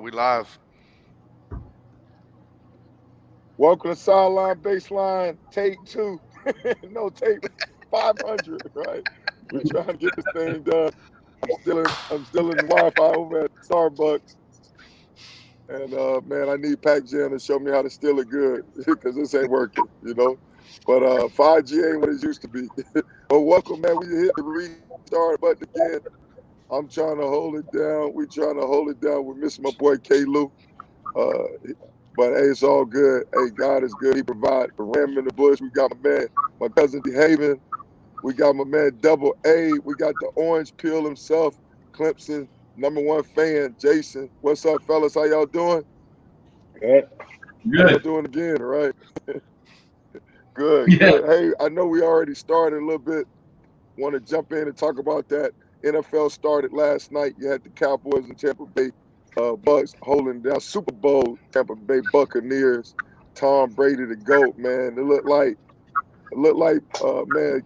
We live. Welcome to Sideline Baseline, tape two. No, tape 500, right? We're trying to get this thing done. I'm still in Wi-Fi over at Starbucks. And man, I need Pac Jam to show me how to steal it good because this ain't working. But 5G ain't what it used to be. But welcome, man. We hit the restart button again. I'm trying to hold it down. We trying to hold it down. We miss my boy K. Lou. Uh, But hey, it's all good. Hey, God is good. He provides the ram in the bush. We got my man, my cousin D Haven. We got my man Double A. We got the orange peel himself, Clemson #1 fan, Jason. What's up, fellas? How y'all doing? Good. How y'all Good. doing again? Right? Good, Yeah. good. Hey, I know we already started a little bit. Want to jump in and talk about that? NFL started last night. You had the Cowboys and Tampa Bay Bucks holding down Super Bowl. Tampa Bay Buccaneers. Tom Brady, the GOAT, man. Man,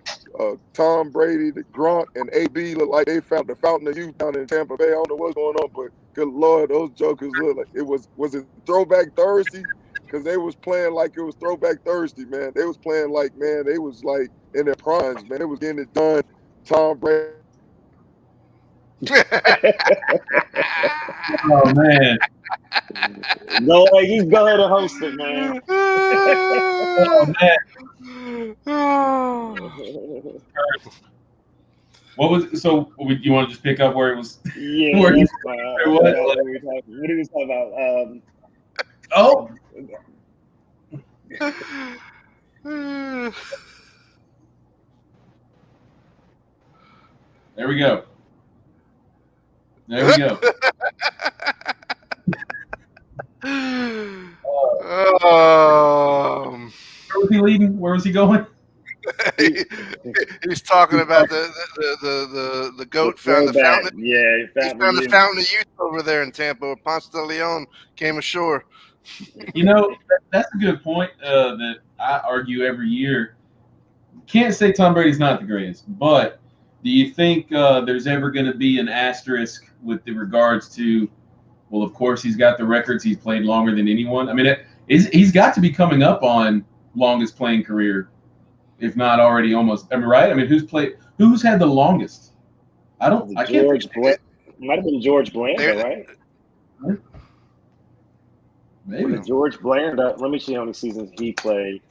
Tom Brady, the Grunt, and AB look like they found the fountain of youth down in Tampa Bay. I don't know what's going on, but good Lord, those jokers look like was it Throwback Thursday? Because they was playing like it was Throwback Thursday, man. They was playing like, man, they was like in their primes, man. They was getting it done. Tom Brady Oh man. Go ahead, you go ahead and host it, man. Oh man. What was it? So? You want to just pick up where it was? Yeah, Where you? that's fine. I Where was? forgot what he was talking about. Oh, there we go. There we go. um, Where was he leading? Where was he going? he, he's talking about the goat found the throwback. fountain. Yeah, He fountain found the youth. fountain of youth over there in Tampa, where Ponce de Leon came ashore. You know, that's a good point that I argue every year. Can't say Tom Brady's not the greatest, but do you think there's ever going to be an asterisk with the regards to? Well, of course, he's got the records. He's played longer than anyone. I mean, he's got to be coming up on longest playing career, if not already almost. I mean, right? I mean, who's had the longest? I can't George think. might have been George Blanda, They- right? Maybe George Blanda. Let me see how many seasons he played.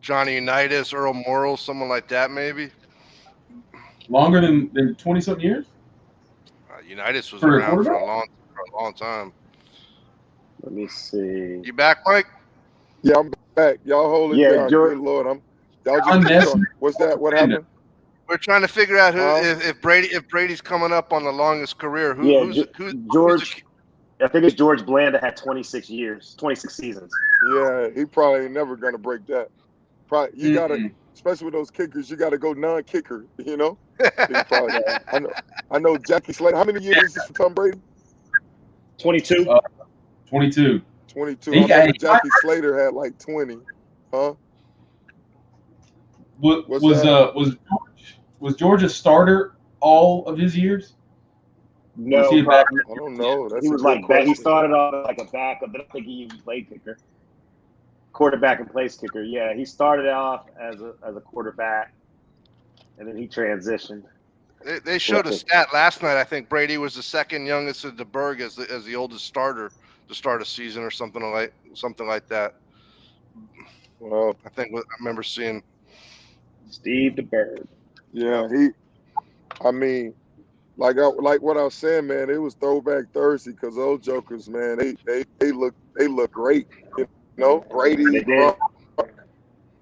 Johnny Unitas, Earl Morrall, someone like that, maybe. longer than 20-something years Unitas was for a around for quarterback. a long time. Let me see. You back, Mike? Yeah, I'm back. Y'all hold it Yeah, down. George. Good Lord. Y'all just keep Unnecessary. talking. What's that? What happened? We're trying to figure out Huh? if Brady's coming up on the longest career. Yeah, Who's George. I think it's George Blanda had 26 years, 26 seasons. Yeah, he probably ain't never gonna break that. Probably you gotta, Mm-mm. especially with those kickers, you gotta go non-kicker. He probably. I know Jackie Slater. How many years is this for Tom Brady? 22. 22. 22. I He got. remember Jackie Slater had like 20. Huh? What's that? Was George a starter all of his years? Or was No, he a back? I don't know. he That's a was good like that. He question. started off as like a backup, but I think he even played kicker, quarterback and place kicker. Yeah, he started off as a quarterback, and then he transitioned. They showed a stat last night. I think Brady was the second youngest at the Berg as the oldest starter to start a season or something like that. Well, I remember seeing. Steve the Bird. yeah, I mean, like what I was saying, man. It was Throwback Thursday because those jokers, man, they look great. Brady, They did. Gronk,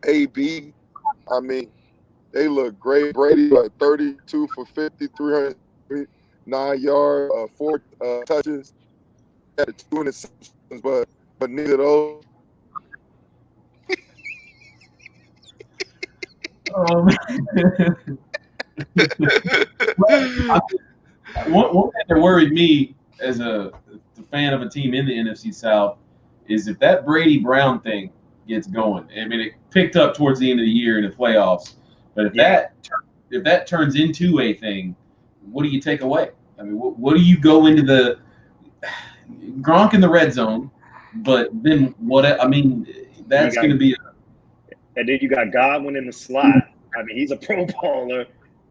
AB. I mean, they look great. Brady like 32 for 50, 309 yards, 4 touches. Had the 2 interceptions, but neither of those. Um, one thing that worried me as a fan of a team in the NFC South is if that Brady Brown thing gets going. I mean, it picked up towards the end of the year in the playoffs, but if that turns into a thing, what do you take away? I mean, what do you go into Gronk in the red zone, but then what? I mean, that's going to be. And then you got Godwin in the slot. I mean, he's a Pro Bowler.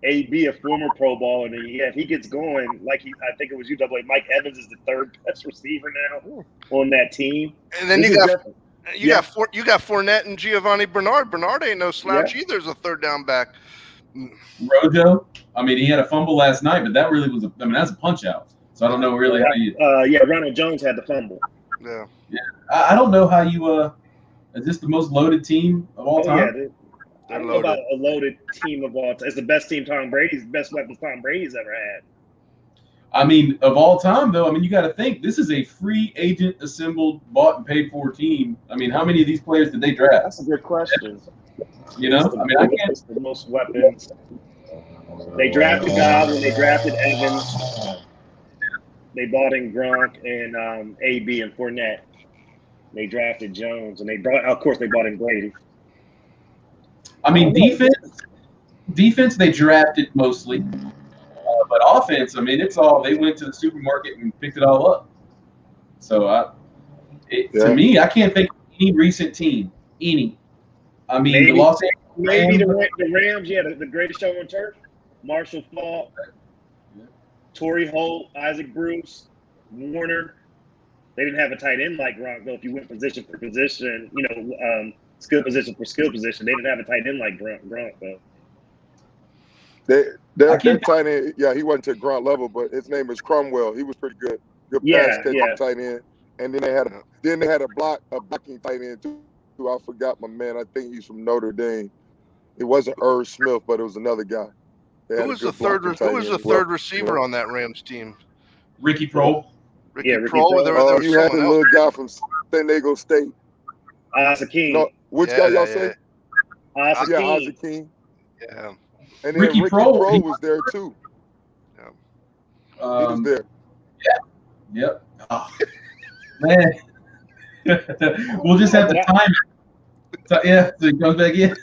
AB, a former Pro Bowler. And if he gets going, like I think it was UWA, Mike Evans is the third best receiver now on that team. And then you got Fournette and Giovanni Bernard. Bernard ain't no slouch either as a third down back. Rojo, I mean, he had a fumble last night, but that really was that's a punch out. So I don't know really how you. Ronald Jones had the fumble. Yeah. I don't know how you. Is this the most loaded team of all time? Yeah, I don't know about a loaded team of all time. It's the best team best weapons Tom Brady's ever had. I mean, of all time, though, I mean, you got to think this is a free agent assembled, bought and paid for team. I mean, how many of these players did they draft? That's a good question. You know, I mean, I can't. It's the most weapons. They drafted Godwin. They drafted Evans. They bought in Gronk and AB and Fournette. They drafted Jones, and of course, they bought in Brady. I mean, defense, they drafted mostly, but offense, I mean, it's all they went to the supermarket and picked it all up. So, to me, I can't think of any recent team. I mean, the Los Angeles maybe the Rams, the greatest show on turf. Marshall Faulk, Torrey Holt, Isaac Bruce, Warner. They didn't have a tight end like Gronk, though. If you went position for position, skill position for skill position, they didn't have a tight end like Gronk though. Their tight end, he wasn't to Gronk level, but his name is Cromwell. He was pretty good. Good pass catching tight end. And then they had a blocking tight end too. I forgot my man. I think he's from Notre Dame. It wasn't Irv Smith, but it was another guy. Who was the third receiver on that Rams team? Ricky Prohl. Ricky Prohl. You had the little guy from San Diego State. Asakeem. No, which guy y'all say? Asakeem. Yeah. And then Ricky Prohl was there too. Yeah. He was there. Yeah. Yep. Oh, man. We'll just have to time it. So it comes back in.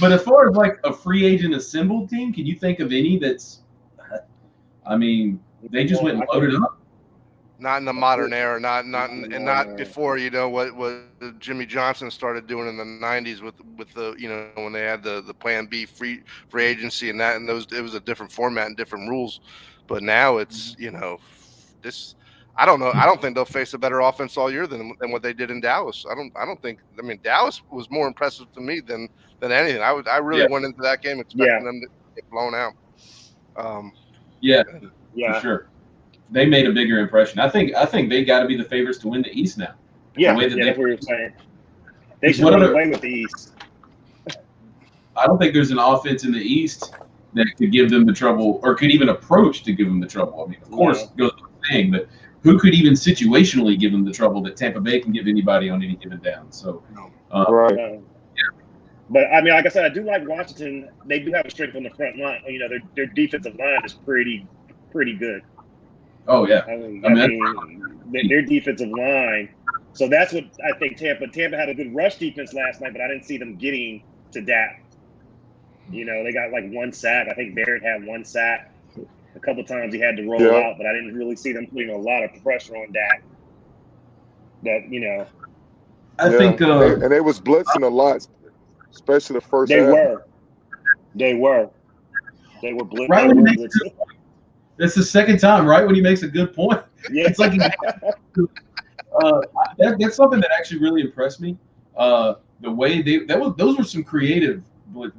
But as far as like a free agent assembled team, can you think of any that's? I mean, they just went and loaded up. Not in the modern era, not before what Jimmy Johnson started doing in the '90s with the when they had the Plan B free agency and those it was a different format and different rules, but now it's this. I don't know. I don't think they'll face a better offense all year than what they did in Dallas. I don't think. I mean, Dallas was more impressive to me than anything. I really went into that game expecting them to get blown out. For sure. They made a bigger impression. I think they got to be the favorites to win the East now. Yeah, that's what you're saying. They should run away with the East. I don't think there's an offense in the East that could give them the trouble or could even approach to give them the trouble. I mean, of course, it goes without saying, but who could even situationally give them the trouble that Tampa Bay can give anybody on any given down? So, right. But I mean, like I said, I do like Washington. They do have a strength on the front line. Their defensive line is pretty good. Oh yeah, I mean, their defensive line. So that's what I think. Tampa had a good rush defense last night, but I didn't see them getting to Dak. They got like one sack. I think Barrett had one sack. A couple times he had to roll out, but I didn't really see them putting a lot of pressure on Dak. I think, and they was blitzing a lot, especially the first half. They were blitzing. Right, it's the second time, right, when he makes a good point. Yeah. It's like that's something that actually really impressed me. The way those were some creative.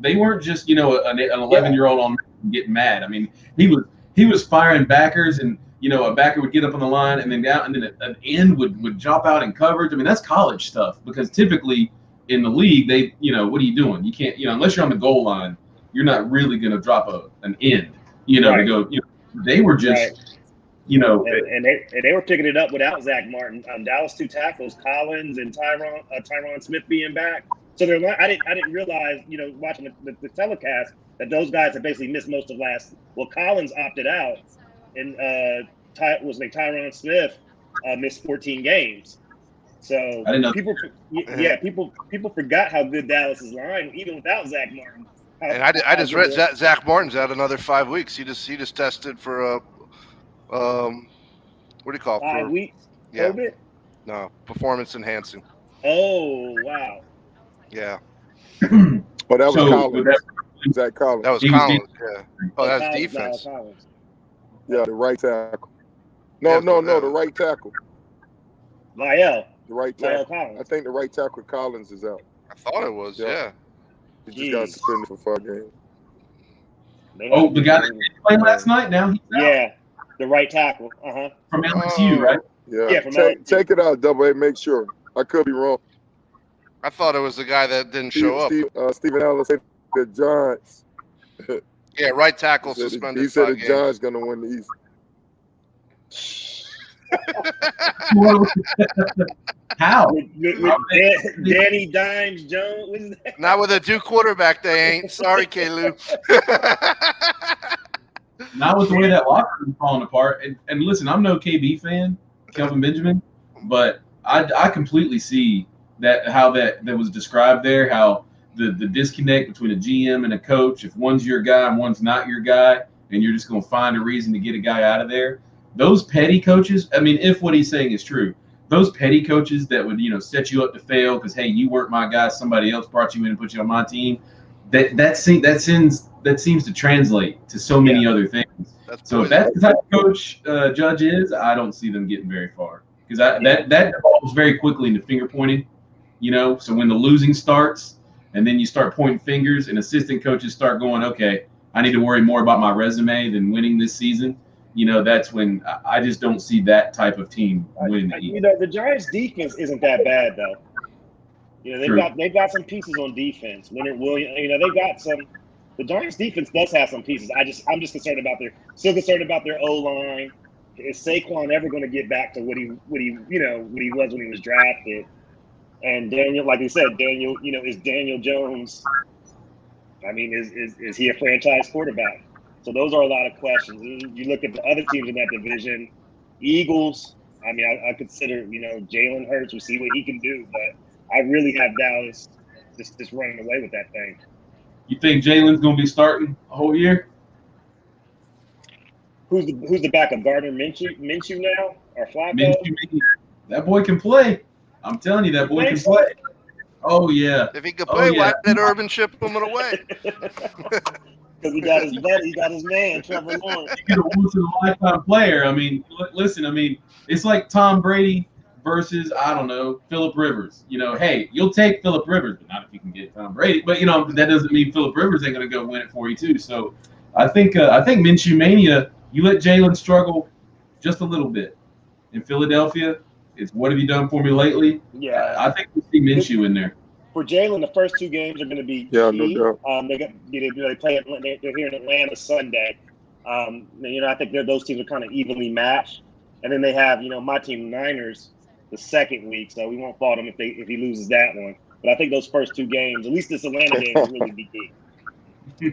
They weren't just an 11-year-old on getting mad. I mean, he was firing backers, and a backer would get up on the line and then down, and then an end would drop out in coverage. I mean, that's college stuff because typically in the league, they what are you doing? You can't unless you're on the goal line, you're not really going to drop an end. To go. They were just and they were picking it up without Zach Martin. Dallas 2 tackles, Collins and Tyron Smith being back. So I didn't realize, watching the telecast that those guys had basically missed most of last. Well, Collins opted out, and Tyron Smith missed 14 games. So I didn't know. People forgot how good Dallas's line, even without Zach Martin. And I just read Zach Martin's out another 5 weeks. He just tested for What do you call it? 5 weeks. Yeah. COVID. No, performance enhancing. Oh wow. Yeah. Oh, that was So, Collins. with that, Zach Collins. That was He was Collins. Yeah. Oh, that's Collins, defense. Collins. Yeah, the right tackle. No, Yeah, the right tackle. Lyle. The right Lyle tackle. Collins. I think the right tackle Collins is out. I thought it was. Yeah. Yeah. He just got Jeez. suspended for 5 games. oh, the guy that didn't play last night. Now he's out Yeah, the right tackle. from LSU, Oh. right? Yeah, from take it out, Double A. Make sure. I could be wrong. I thought it was the guy that didn't show up. Stephen Allen said the Giants. Yeah, right tackle He said suspended. he said 5 the games. Giants gonna win the East. How? With Danny Dimes Jones. What is that? Not with a 2 quarterback, they ain't. Sorry, Kalu. Not with the way that locker room falling apart. And listen, I'm no KB fan, Kelvin Benjamin, but I completely see that how that was described there, how the disconnect between a GM and a coach, if one's your guy and one's not your guy, and you're just going to find a reason to get a guy out of there. Those petty coaches, I mean, if what he's saying is true, those petty coaches that would, set you up to fail because, hey, you weren't my guy, somebody else brought you in and put you on my team, that seems to translate to so many other things. So if that's the type of coach Judge is, I don't see them getting very far because that devolves very quickly into finger pointing. So when the losing starts and then you start pointing fingers and assistant coaches start going, okay, I need to worry more about my resume than winning this season. That's when I just don't see that type of team winning the East. The Giants' defense isn't that bad though. They've got some pieces on defense. Leonard Williams, they've got some. The Giants' defense does have some pieces. I'm just concerned about their O-line. Is Saquon ever going to get back to what he was when he was drafted? And Daniel, like you said, is Daniel Jones? I mean, is he a franchise quarterback? So those are a lot of questions. You look at the other teams in that division, Eagles. I mean, I consider Jalen Hurts. We see what he can do, but I really have Dallas just running away with that thing. You think Jalen's going to be starting a whole year? Who's the backup? Gardner Minshew now or Flacco? Minshew, that boy can play. I'm telling you, that boy can play. Oh yeah. If he could play, why did Urban ship him away? Because he got his buddy, he got his man, Trevor Lawrence. He's a once-in-a-lifetime player. I mean, listen. I mean, it's like Tom Brady versus Phillip Rivers. Hey, you'll take Phillip Rivers, but not if you can get Tom Brady. But that doesn't mean Phillip Rivers ain't going to go win it for you too. So, I think Minshew mania. You let Jalen struggle just a little bit in Philadelphia. It's what have you done for me lately? Yeah, I think we see Minshew in there. For Jalen, the first 2 games are going to be key. Yeah, no doubt. They play. They're here in Atlanta Sunday. I think those teams are kind of evenly matched, and then they have my team Niners the second week, so we won't fault him if he loses that one. But I think those first 2 games, at least this Atlanta game, will really be key.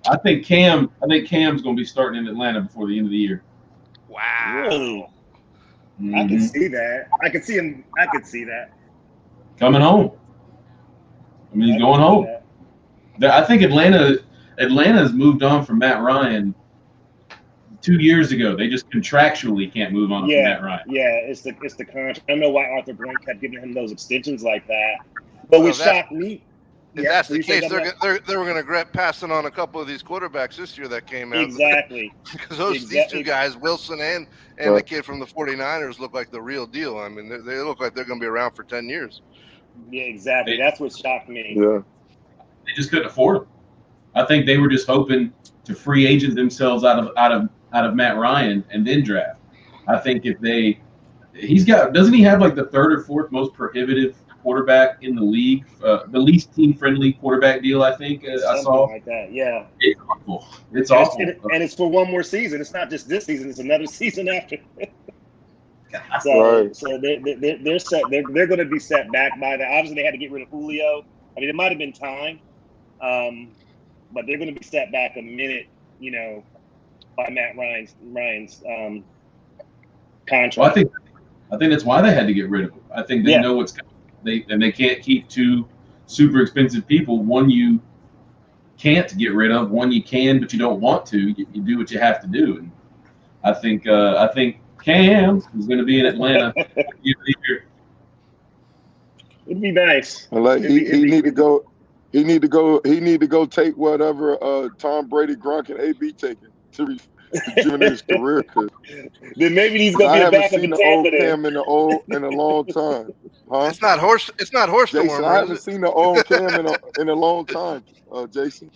I think Cam's going to be starting in Atlanta before the end of the year. Wow. Really? Mm-hmm. I can see that. I could see him. I could see that. Coming home. I mean, he's going home. I think Atlanta's moved on from Matt Ryan 2 years ago. They just contractually can't move on from Matt Ryan. Yeah, it's the contract. I don't know why Arthur Blank kept giving him those extensions like that. But what shocked me. If that's the case, they were going to regret passing on a couple of these quarterbacks this year that came out. Exactly. Because these 2 guys, Wilson and the kid from the 49ers, look like the real deal. I mean, they look like they're going to be around for 10 years. Yeah, exactly. That's what shocked me. Yeah. They just couldn't afford them. I think they were just hoping to free agent themselves out of Matt Ryan and then draft. I think doesn't he have like the 3rd or 4th most prohibitive quarterback in the league, the least team-friendly quarterback deal, I think I saw. Like that, yeah. It's awful. It's awful. And it's for one more season. It's not just this season. It's another season after. Right. So they're set. They're going to be set back by that. Obviously, they had to get rid of Julio. I mean, it might have been time, but they're going to be set back a minute, by Matt Ryan's contract. Well, I think that's why they had to get rid of him. I think they know what's coming. They can't keep 2 super expensive people. One you can't get rid of. One you can, but you don't want to. You do what you have to do. And I think Cam is going to be in Atlanta. It'd be nice. And like he need to go. He need to go take whatever Tom Brady, Gronk, and AB taking to rejuvenate his career. Cause Then maybe he's I gonna be a haven't backup seen in the Tampa. old Cam in a long time. Huh? It's not horse. It's not horse Jason, dormer, I is haven't it? seen the old Cam in a long time. Jason,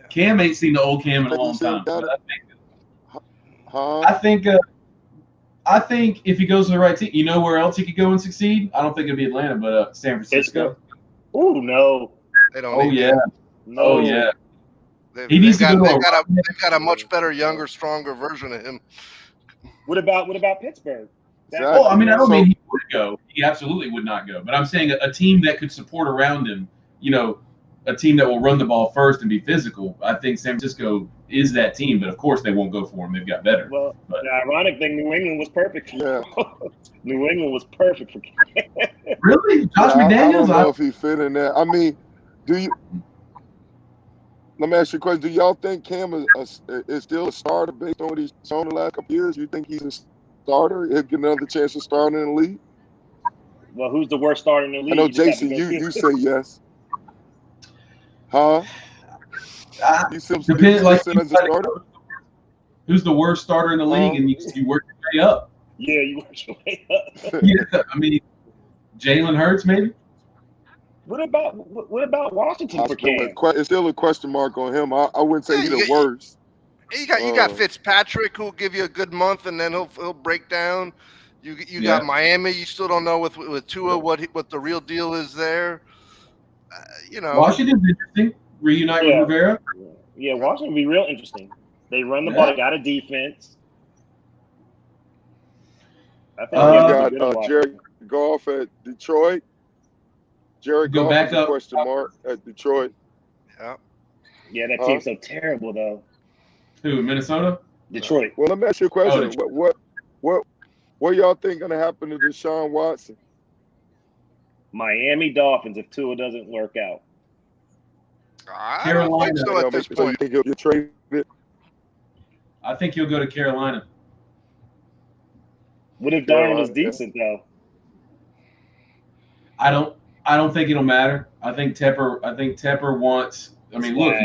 Cam ain't seen the old Cam in a think long he still time. got But it? Huh? I think if he goes to the right team, you know where else he could go and succeed? I don't think it'd be Atlanta, but San Francisco. Oh no. They don't Oh need yeah. that. No. Oh yeah. They've, He needs to they've go got, to a they've got a much better, younger, stronger version of him. What about Pittsburgh? Exactly. Well, I mean, I don't So- mean he would go. He absolutely would not go. But I'm saying a team that could support around him, you know, a team that will run the ball first and be physical. I think San Francisco is that team, but of course they won't go for him. They've got better. Well, But- the ironic thing, New England was perfect. Yeah. New England was perfect for Really? Josh Yeah, I McDaniels? don't know if he fit in there. I mean, let me ask you a question. Do y'all think Cam is still a starter based on what he's shown the last couple years? You think he's a starter? He'll get another chance to start in the league? Well, who's the worst starter in the league? I know, You just have to Jason, go you through. say yes. Huh? You still Depends, like, as a starter? who's the worst starter in the league, and you work your way up. Yeah, you work your way up. Yeah, I mean, Jalen Hurts maybe. What about Washington for Cam? It's still a question mark on him. I wouldn't say he's the worst. You got Fitzpatrick who'll give you a good month and then he'll break down. You got Miami. You still don't know with Tua what the real deal is there. You know, Washington's interesting. Reunite with Rivera. Yeah, Washington will be real interesting. They run the ball. They got a defense. I think you got Jared Goff at Detroit. Jared Go Goff back is a up. question mark at Detroit. Yeah, that team's so terrible though. Who? Minnesota? Detroit. Well, let me ask you a question. Oh, What y'all think gonna happen to Deshaun Watson? Miami Dolphins if Tua doesn't work out. I don't think so at this So you point. think he'll get traded? I think he'll go to Carolina. What if Darnold is decent though? I don't think it'll matter. I think Tepper wants. I mean, look,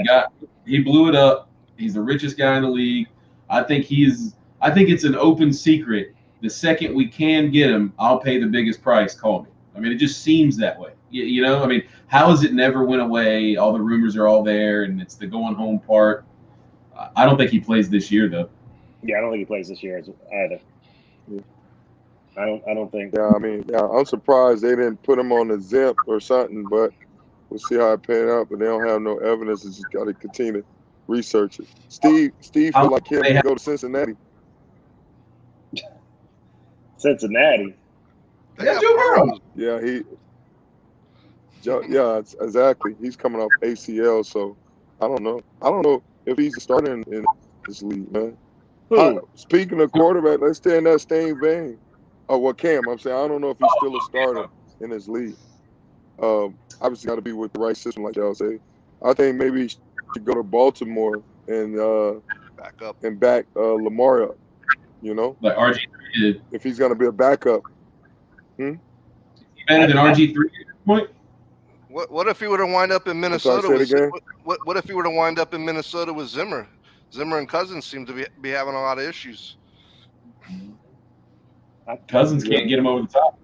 he blew it up. He's the richest guy in the league. I think it's an open secret. The second we can get him, I'll pay the biggest price. Call me. I mean, it just seems that way. You know, I mean, how has it never went away? All the rumors are all there, and it's the going home part. I don't think he plays this year, though. Yeah, I don't think he plays this year either. Yeah. I don't think. Yeah, I mean, I'm surprised they didn't put him on the zip or something, but we'll see how it pans out. But they don't have no evidence. It's just got to continue to research it. Steve feel like he can go to Cincinnati. Cincinnati. Yeah, Joe Burrow. Yeah, exactly. He's coming off ACL, so I don't know. I don't know if he's starting in this league, man. Speaking of quarterback, let's stay in that same vein. Oh, well, Cam, I'm saying I don't know if he's still a starter in this league. Obviously, got to be with the right system, like y'all say. I think maybe he should go to Baltimore and back Lamar up. You know, like RG3 did. If he's gonna be a backup. Better than RG3 at this point. What if he were to wind up in Minnesota? What if he were to wind up in Minnesota with Zimmer? Zimmer and Cousins seem to be having a lot of issues. Cousins can't get him over the top.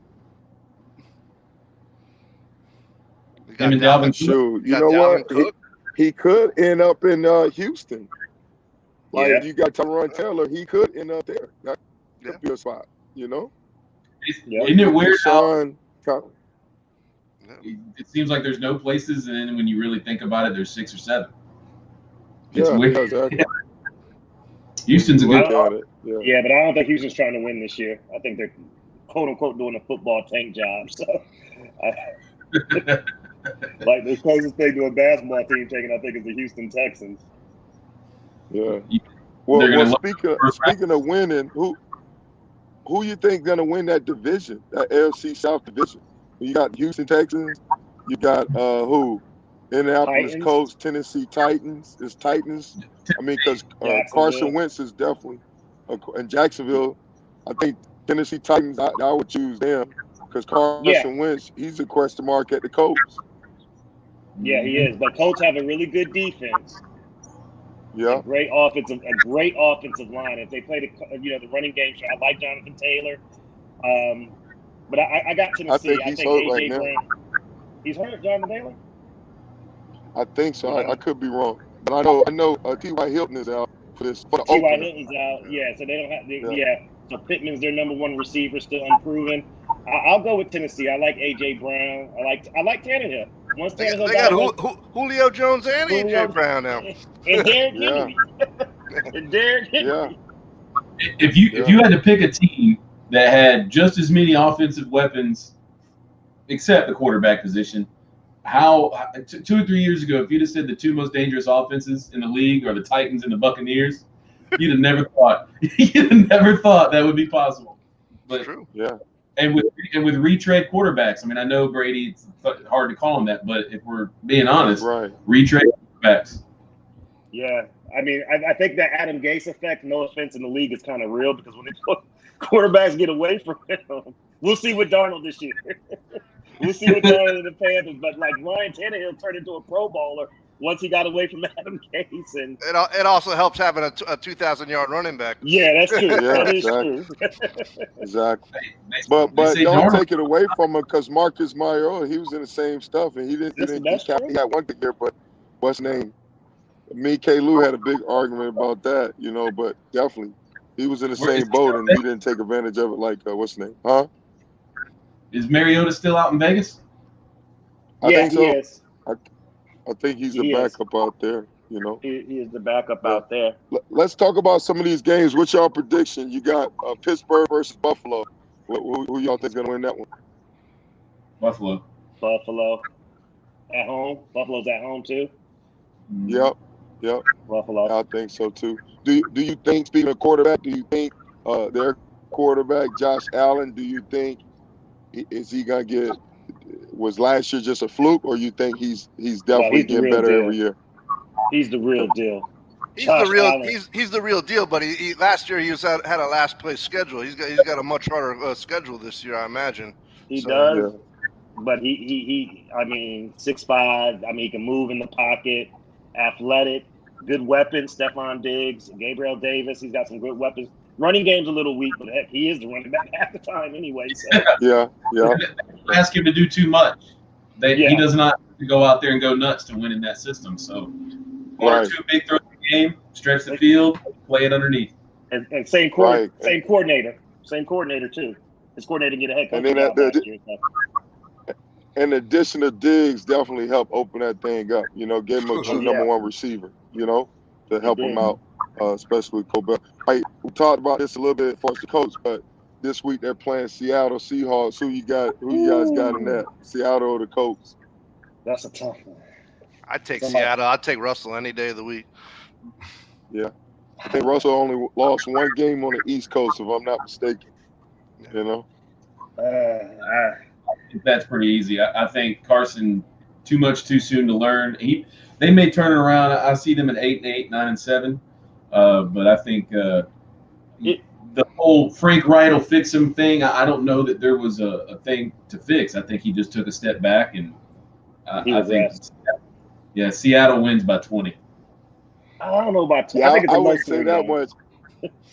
Him and Dalvin Cook. You know what? He could end up in Houston. Like if you got Tyrod Taylor, he could end up there. That could be a spot. You know? Isn't it weird how it seems like there's no places, and then when you really think about it, there's 6 or 7. It's weird. Exactly. Houston's a good Yeah, but I don't think Houston's trying to win this year. I think they're quote unquote doing a football tank job. So, like the closest thing to a basketball team taking, I think, is the Houston Texans. Yeah. Well, speaking of winning, who you think gonna win that division, that AFC South division? You got Houston Texans. You got who? Indianapolis Colts, Tennessee Titans. It's Titans. I mean, because Carson Wentz is definitely. in Jacksonville, I think Tennessee Titans, I would choose them because Carson Wentz, he's a question mark at the Colts. Yeah, he is. But Colts have a really good defense. Yeah, a great offensive line. If they play the running game, I like Jonathan Taylor. But I got Tennessee. I think he's hurt AJ right now. Brown. He's hurt, Jonathan Taylor? I think so. Yeah. I could be wrong, but I know T.Y. Hilton is out for the T.Y. opener. Hilton's out. Yeah, so they don't have. So Pittman's their number one receiver, still unproven. I'll go with Tennessee. I like AJ Brown. I like Tannehill. Once Tannehill they got Julio Jones and AJ Brown now, and Derrick Henry. And Derrick Henry. Yeah. If you had to pick a team that had just as many offensive weapons, except the quarterback position, how 2 or 3 years ago, if you'd have said the two most dangerous offenses in the league are the Titans and the Buccaneers, you'd have never thought that would be possible. But true. Yeah. And with retread quarterbacks, I mean, I know Brady, it's hard to call him that, but if we're being honest, right. Retread quarterbacks. Yeah, I mean, I think that Adam Gase effect, no offense, in the league is kind of real because when quarterbacks get away from him, we'll see with Darnold this year. We'll see what Darnold in the Panthers, but like Ryan Tannehill turned into a Pro Bowler once he got away from Adam Gase, and it also helps having a 2,000-yard running back. Yeah, that's true. Yeah, that is exactly. true. Exactly. But don't take it away from him because Marcus Mariota, he was in the same stuff, and he had one good year, but what's his name? Me and K. Lou had a big argument about that, but definitely he was in the same boat and he didn't take advantage of it like, what's his name? Huh? Is Mariota still out in Vegas? I think so. He is. I think he's the backup out there, He is the backup out there. Let's talk about some of these games. What's y'all prediction? You got Pittsburgh versus Buffalo. Who y'all think is going to win that one? Buffalo. At home. Buffalo's at home too. Yep. Buffalo. I think so too. Do you think, speaking of quarterback, do you think their quarterback Josh Allen? Do you think is he gonna was last year just a fluke, or you think he's definitely getting better every year? He's the real deal. He's the real deal. But he last year he had a last place schedule. He's got a much harder schedule this year, I imagine. He does. Yeah. But he I mean, 6'5". I mean, he can move in the pocket, athletic, good weapons. Stephon Diggs, Gabriel Davis. He's got some good weapons. Running game's a little weak, but heck, he is the running back half the time anyway. So. Yeah. Ask him to do too much. He does not have to go out there and go nuts to win in that system. So, one or two big throws in the game, stretch the field, play it underneath. And same coordinator too. His coordinator get a head coach job last year. And the addition of Diggs definitely helped open that thing up. Gave him a true number one receiver. To help him out, especially with Cole. Right, we talked about this a little bit as far as the coach, but this week they're playing Seattle Seahawks. Who you guys got in that? Seattle or the Colts? That's a tough one. I'd take Seattle. I'd take Russell any day of the week. Yeah. I think Russell only lost one game on the East Coast, if I'm not mistaken. That's pretty easy. I think Carson too much too soon to learn. They may turn it around. I see them at 8-8, 9-7. But I think the whole Frank Wright will fix him thing, I don't know that there was a thing to fix. I think he just took a step back, and I think Seattle wins by 20. I don't know about 20. Yeah, I think it's I wouldn't say that much.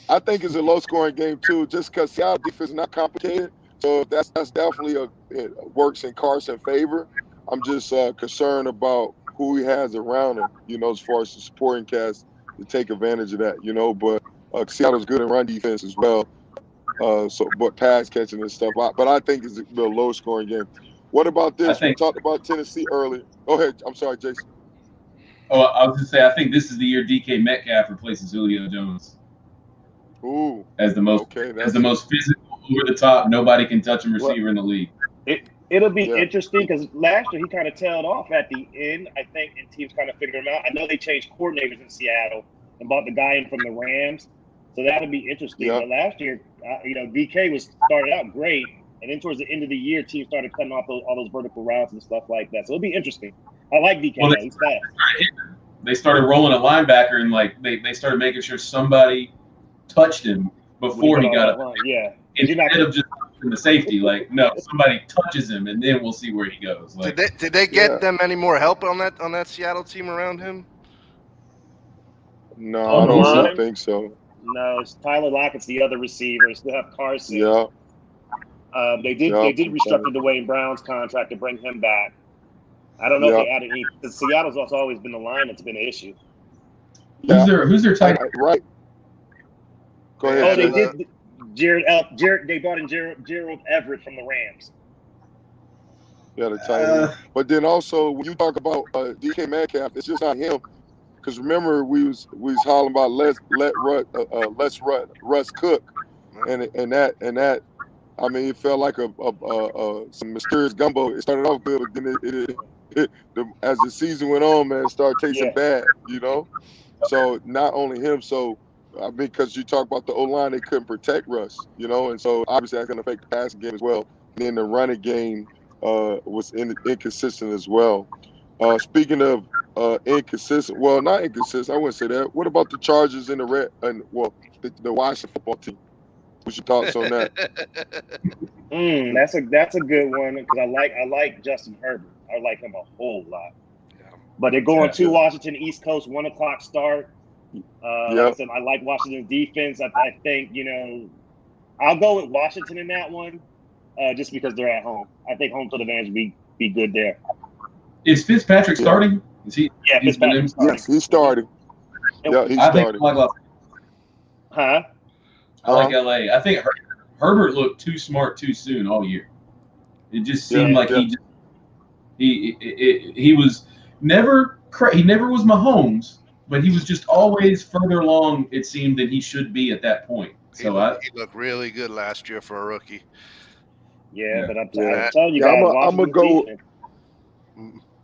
I think it's a low-scoring game too, just because Seattle defense is not complicated. So that's definitely it works in Carson's favor. I'm just concerned about who he has around him, as far as the supporting cast to take advantage of that, But Seattle's good in run defense as well. But pass catching and stuff. But I think it's a real low-scoring game. What about this? We talked about Tennessee earlier. Go ahead. I'm sorry, Jason. Oh, I was going to say, I think this is the year DK Metcalf replaces Julio Jones. Ooh. As the most physical, over-the-top, nobody can touch him receiver in the league. It'll be interesting because last year he kind of tailed off at the end, I think, and teams kind of figured him out. I know they changed coordinators in Seattle and brought the guy in from the Rams, so that'll be interesting. Yeah. But last year, DK started out great, and then towards the end of the year, teams started cutting off all those vertical routes and stuff like that. So it'll be interesting. I like DK. Well, He's fast. They started rolling a linebacker, and they started making sure somebody touched him before he got up. Yeah. Instead of just in the safety, like, no, somebody touches him and then we'll see where he goes. Like, did they get them any more help on that Seattle team around him? No, On I the don't line? think so. No, it's Tyler Lockett's the other receiver. Still have Carson. Yeah. They did restructure Dwayne Brown's contract to bring him back. I don't know if they added any. Because Seattle's also always been the line that's been an issue. who's their tight end? Right. Go ahead. Oh, they did. Jared. They brought in Gerald Everett from the Rams. Yeah, the tight end. But then also when you talk about DK Metcalf, it's just not him. Because remember we was hollering about Russ Cook, and that. I mean, it felt like some mysterious gumbo. It started off good, but then as the season went on, man, it started tasting bad, you know? So not only him, so I mean, because you talk about the O-line, they couldn't protect Russ, you know? And so obviously that's going to affect the passing game as well. And then the running game was inconsistent as well. Speaking of inconsistent, well, not inconsistent, I wouldn't say that. What about the Chargers and the Washington football team? What's your thoughts on that? That's a good one because I like Justin Herbert. I like him a whole lot. Yeah. But they're going to Washington East Coast 1 o'clock start. Like I said, I like Washington's defense. I think I'll go with Washington in that one, just because they're at home. I think home field advantage be good there. Is Fitzpatrick starting? Is he? Yeah, Fitzpatrick starting. Yes, he started. Yeah, he started. Huh? I like LA. I think Herbert looked too smart too soon all year. It just seemed like he was never was Mahomes, but he was just always further along, it seemed, than he should be at that point. So he looked really good last year for a rookie. Yeah. But I'm telling you guys, I'm gonna go.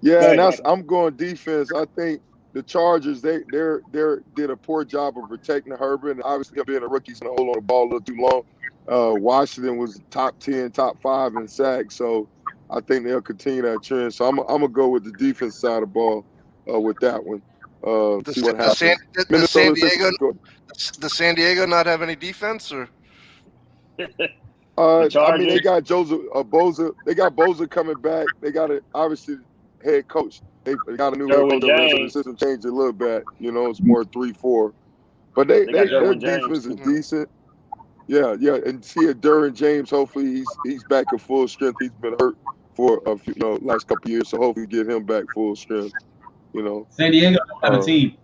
Yeah, I'm going defense. I think the Chargers, they did a poor job of protecting Herbert. And obviously, being a rookie, he's going to hold on the ball a little too long. Washington was top 10, top 5 in sacks. So I think they'll continue that trend. So I'm going to go with the defense side of the ball with that one. See what happens. Does San Diego not have any defense? Or? I mean, they got Boza. They got Boza coming back. They got obviously head coach. They got a new head coach. The system changed a little bit. You know, it's more 3-4. But their defense is decent. Yeah. And see Derwin James. Hopefully he's back at full strength. He's been hurt for a few, last couple of years. So hopefully get him back full strength. San Diego don't have a team.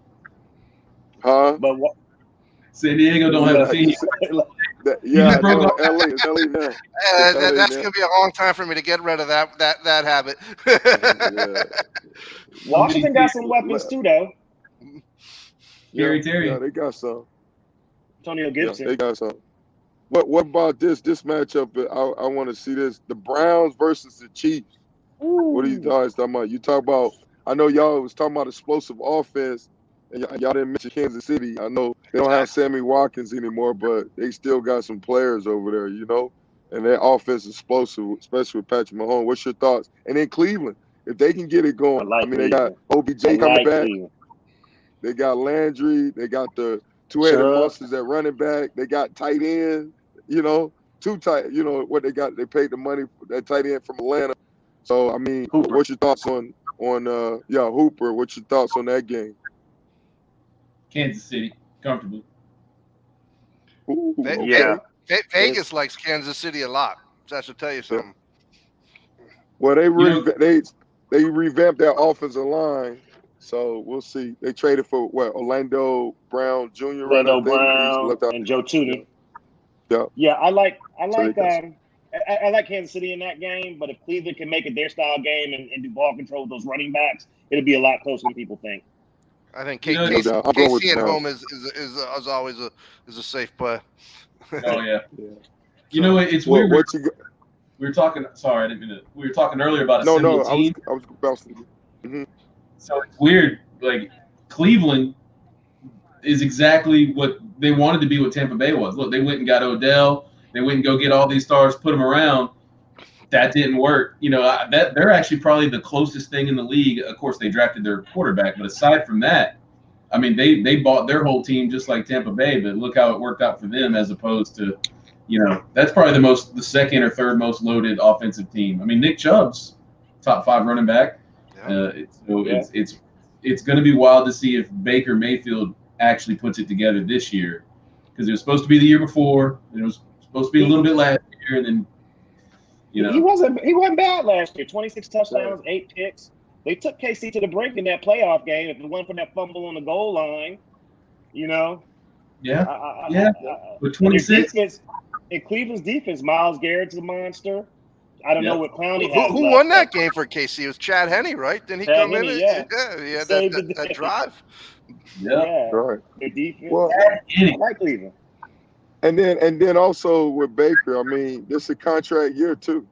Huh? But what? San Diego don't have a team. LA now. That's gonna be a long time for me to get rid of that habit. Washington got some weapons too, though. Terry. Yeah, they got some. Antonio Gibson. Yeah, they got some. What about this matchup? I want to see this. The Browns versus the Chiefs. Ooh. What are you guys talking about? You talk about. I know y'all was talking about explosive offense. And y'all didn't mention Kansas City. I know they don't have Sammy Watkins anymore, but they still got some players over there, and their offense is explosive, especially with Patrick Mahomes. What's your thoughts? And then Cleveland, if they can get it going, they got OBJ coming back. Cleveland. They got Landry. They got the two-headed monsters at running back. They got tight end, two tight. What they got? They paid the money for that tight end from Atlanta. So, I mean, what's your thoughts on Hooper? What's your thoughts on that game? Kansas City, comfortably. Ooh, Vegas likes Kansas City a lot. That should tell you something. Well, they revamped their offensive line, so we'll see. They traded for Orlando Brown Jr. Orlando Brown and Joe Tooney. Yeah. I like Kansas City in that game, but if Cleveland can make it their style game and do ball control with those running backs, it'll be a lot closer than people think. I think KC at home is always a safe play. Oh yeah. It's weird. We were talking. Sorry, I didn't mean to. We were talking earlier about a similar team. I was bouncing. Mm-hmm. So it's weird. Like Cleveland is exactly what they wanted to be. What Tampa Bay was. Look, they went and got Odell. They went and go get all these stars, put them around. That didn't work. They're actually probably the closest thing in the league. Of course, they drafted their quarterback, but aside from that, I mean, they bought their whole team just like Tampa Bay, but look how it worked out for them as opposed to, that's probably the second or third most loaded offensive team. I mean, Nick Chubb's top 5 running back. Yeah. It's going to be wild to see if Baker Mayfield actually puts it together this year, because it was supposed to be the year before, and it was supposed to be a little bit last year, and then he wasn't bad last year. 26 touchdowns, 8 picks. They took KC to the brink in that playoff game. If it wasn't for that fumble on the goal line, Yeah. With 26. In Cleveland's defense, Myles Garrett's a monster. I don't know what Clowney has. Who won that game for KC? It was Chad Henne, right? Didn't he come in? Yeah, he had that drive. Yeah. Right. The defense. Well, I like Cleveland. And then also with Baker, I mean, this is a contract year too,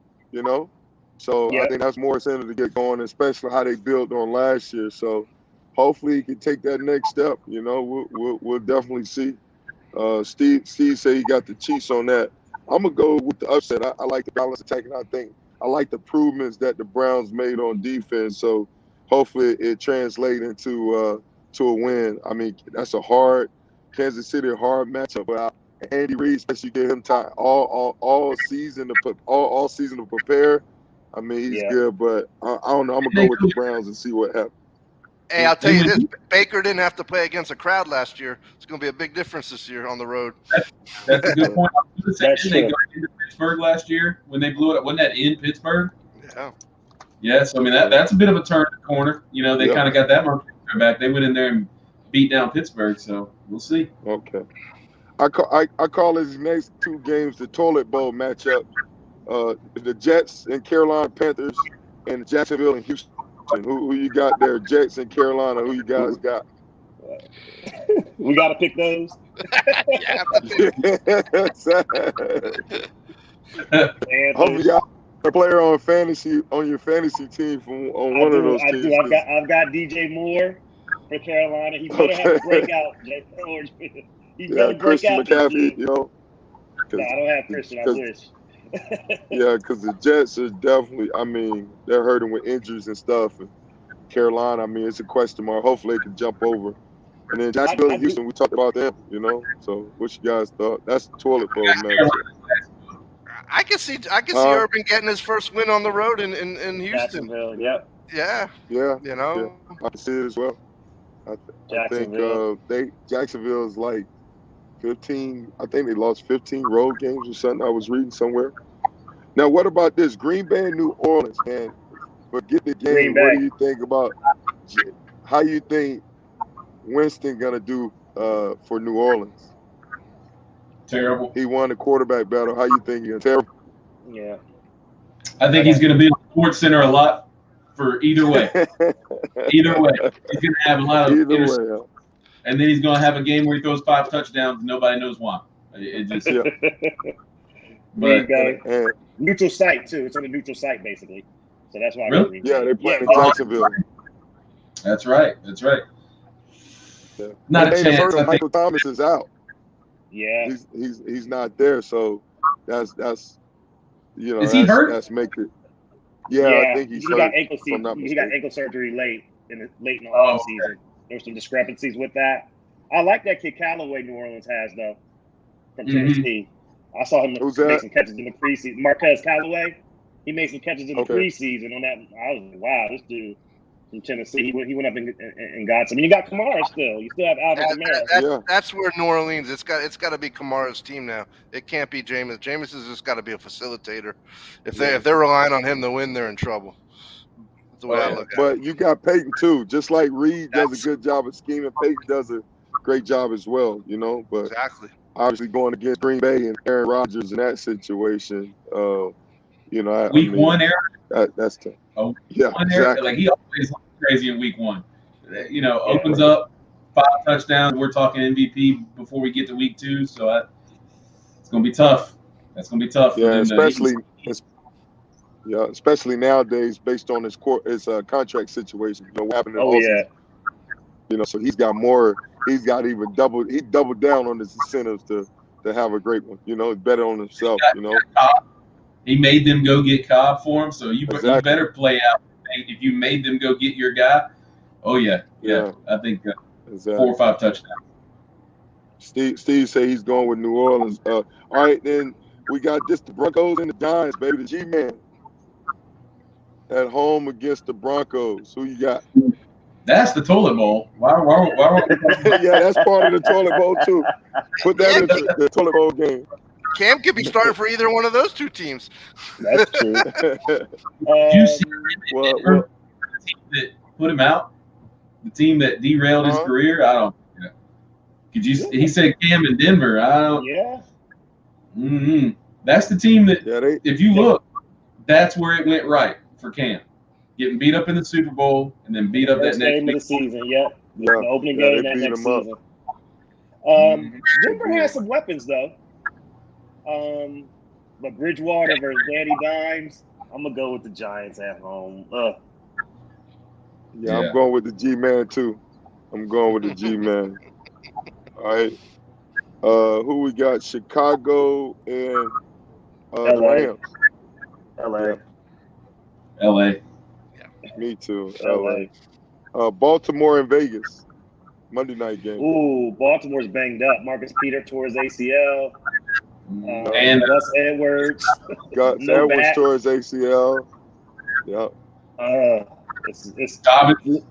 So I think that's more incentive to get going, especially how they built on last year. So hopefully he can take that next step. We'll definitely see. Steve said he got the Chiefs on that. I'm gonna go with the upset. I like the balance attack, and I like the improvements that the Browns made on defense. So hopefully it translates into to a win. I mean, that's a hard Kansas City hard matchup, but Andy Reid, especially give him time all season to prepare. I mean, he's good, but I don't know. I'm gonna go with the Browns and see what happens. Hey, I'll tell you this: Baker didn't have to play against a crowd last year. It's going to be a big difference this year on the road. That's a good point. They got into Pittsburgh last year when they blew it up. Wasn't that in Pittsburgh? Yeah. Yes. I mean, that's a bit of a turn in the corner. They kind of got that monkey back. They went in there and beat down Pittsburgh. So we'll see. Okay. I call these next 2 games the toilet bowl matchup. The Jets and Carolina Panthers, and Jacksonville and Houston. Who you got there? Jets and Carolina. Who you guys got? We got to pick those. Hopefully, you got a player on your fantasy team on one of those teams. I've got DJ Moore for Carolina. He better have a breakout. He better break Christian out. McCaffrey. No, I don't have Christian. I wish. Yeah, because the Jets are definitely, I mean, they're hurting with injuries and stuff. And Carolina, I mean, it's a question mark. Hopefully they can jump over. And then Jacksonville and Houston, we talked about them, So what you guys thought? That's the toilet bowl match. I can see Urban getting his first win on the road in Houston. Yep. Yeah. Yeah. I can see it as well. I think Jacksonville is like 15. I think they lost 15 road games or something. I was reading somewhere. Now, what about this? Green Bay and New Orleans, man. Forget the game. What do you think about how you think Winston gonna do for New Orleans? Terrible. He won the quarterback battle. How you think he's terrible? Yeah. I think he's going to be in the Sports Center a lot for either way. Either way, he's going to have a lot of and then he's going to have a game where he throws 5 touchdowns and nobody knows why. It just but neutral site too. It's on a neutral site basically, so that's why. Really? Yeah, they're playing in Jacksonville. That's right. Yeah. Not a chance. Michael Thomas is out. Yeah, he's not there, so that's Is he hurt? That's make it. Yeah, I think he got ankle he got ankle surgery late in the off season. There's some discrepancies with that. I like that kid Callaway New Orleans has though from Tennessee. I saw him make some catches in the preseason. Marquez Callaway, he made some catches in the preseason on that. I was like, wow, this dude from Tennessee. He went up and got some. And you got Kamara still. You still have Alvin Kamara. That's where New Orleans. It's got to be Kamara's team now. It can't be Jameis. Jameis has just got to be a facilitator. If they're relying on him to win, they're in trouble. That's the way I look at it. But you got Peyton too. Just like Reed does a good job of scheming, Peyton does a great job as well. But exactly. Obviously going against Green Bay and Aaron Rodgers in that situation. Week 1, Aaron. That's tough. Oh, yeah, exactly. Like he always looks crazy in week 1. Opens up 5 touchdowns. We're talking MVP before we get to week 2, so it's gonna be tough. That's gonna be tough. Yeah, especially nowadays, based on his contract situation. What happened in so he's got more. He's got even doubled. He doubled down on his incentives to have a great one. Bet on himself. He made them go get Cobb for him, so you better play out. If you made them go get your guy, I think Exactly. 4 or 5 touchdowns. Steve say he's going with New Orleans. All right, then we got this: the Broncos and the Giants, baby. The G-Man at home against the Broncos. Who you got? That's the toilet bowl. Why won't Yeah, that's part of the toilet bowl too. Put that in the toilet bowl game. Cam could be starting for either one of those two teams. That's true. Did you see Well, the team that put him out? The team that derailed his career? I don't know. Could you? He said Cam in Denver. I don't. Yeah. Mm-hmm. That's the team that, if you look, that's where it went right for Cam. Getting beat up in the Super Bowl and then beat up First that next game of the season. Yep. Yeah. The opening game that next season. Denver has some weapons though. But Bridgewater versus Danny Dimes, I'm gonna go with the Giants at home. Yeah, I'm going with the G-Man too. I'm going with the G-Man. All right. Who we got? Chicago and the Rams. LA. Me too. LA. Baltimore and Vegas. Monday night game. Ooh, Baltimore's banged up. Marcus Peter tore his ACL. And Gus Edwards. Gus Edwards tore his ACL. Yep. It's Dobbins.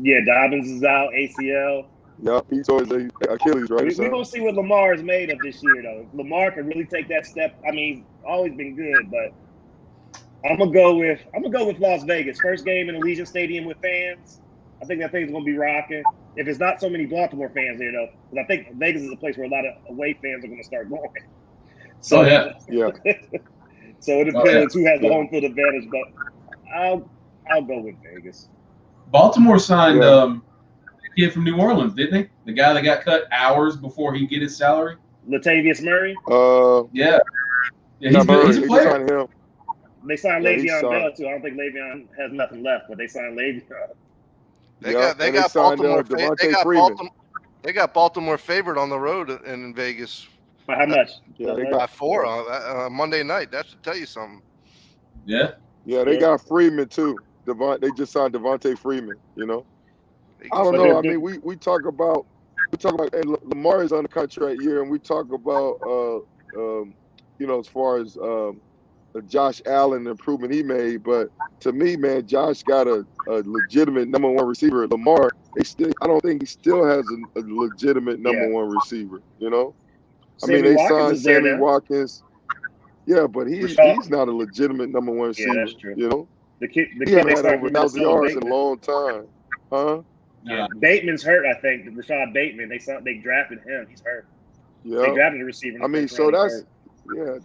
Yeah, Dobbins is out, ACL. Yep, he tore his Achilles, right? We're going to see what Lamar is made of this year, though. Lamar can really take that step. I mean, he's always been good, but I'm gonna go with Las Vegas. First game in Allegiant Stadium with fans. I think that thing's gonna be rocking. If it's not so many Baltimore fans there, though, because I think Vegas is a place where a lot of away fans are gonna start going. So yeah. So it depends who has the home field advantage, but I'll go with Vegas. Baltimore signed a kid from New Orleans, didn't they? The guy that got cut hours before he get his salary. Latavius Murray. Yeah, he's a player. They signed Le'Veon Bell too. I don't think Le'Veon has nothing left, but they signed Le'Veon. They got Baltimore. They got Baltimore favored on the road in Vegas. By how much? Yeah, they got 4 on Monday night. That should tell you something. Yeah. Yeah, they got Freeman too. They just signed Devontae Freeman. You know. I don't know. I mean, we talk about and Lamar is on the contract year, and we talk about as far as Josh Allen improvement he made, but to me, man, Josh got a legitimate number 1 receiver. Lamar, I don't think he still has a legitimate number 1 receiver. You know, they signed Sammy Watkins. Yeah, but he's not a legitimate number 1 receiver. Yeah, that's true. You know, the kid he had over 1,000 yards in a long time, huh? Yeah, Bateman's hurt. I think Rashad Bateman. They drafted him. He's hurt. Yeah, they drafted a receiver. I mean, so that's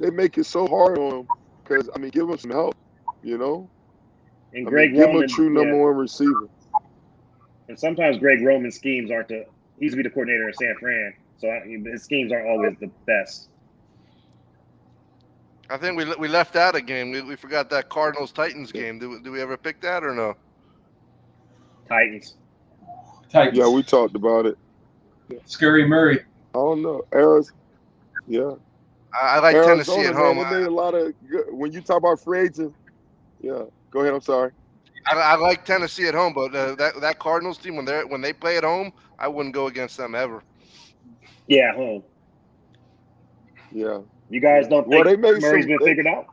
they make it so hard on him. Because, I mean, give him some help, you know? And Greg Roman, give him a true number 1 receiver. And sometimes Greg Roman's schemes aren't he used to be the coordinator in San Fran, so his schemes aren't always the best. I think we left out a game. We forgot that Cardinals-Titans game. Do we ever pick that or no? Titans. Yeah, we talked about it. Scurry Murray. I don't know. Arizona. Yeah. I like Arizona, Tennessee at home. Man, they made a lot of good, when you talk about free agents. Yeah, go ahead. I'm sorry. I like Tennessee at home, but that Cardinals team when they play at home, I wouldn't go against them ever. Yeah, home. Yeah. You guys don't think Murray's been figured out?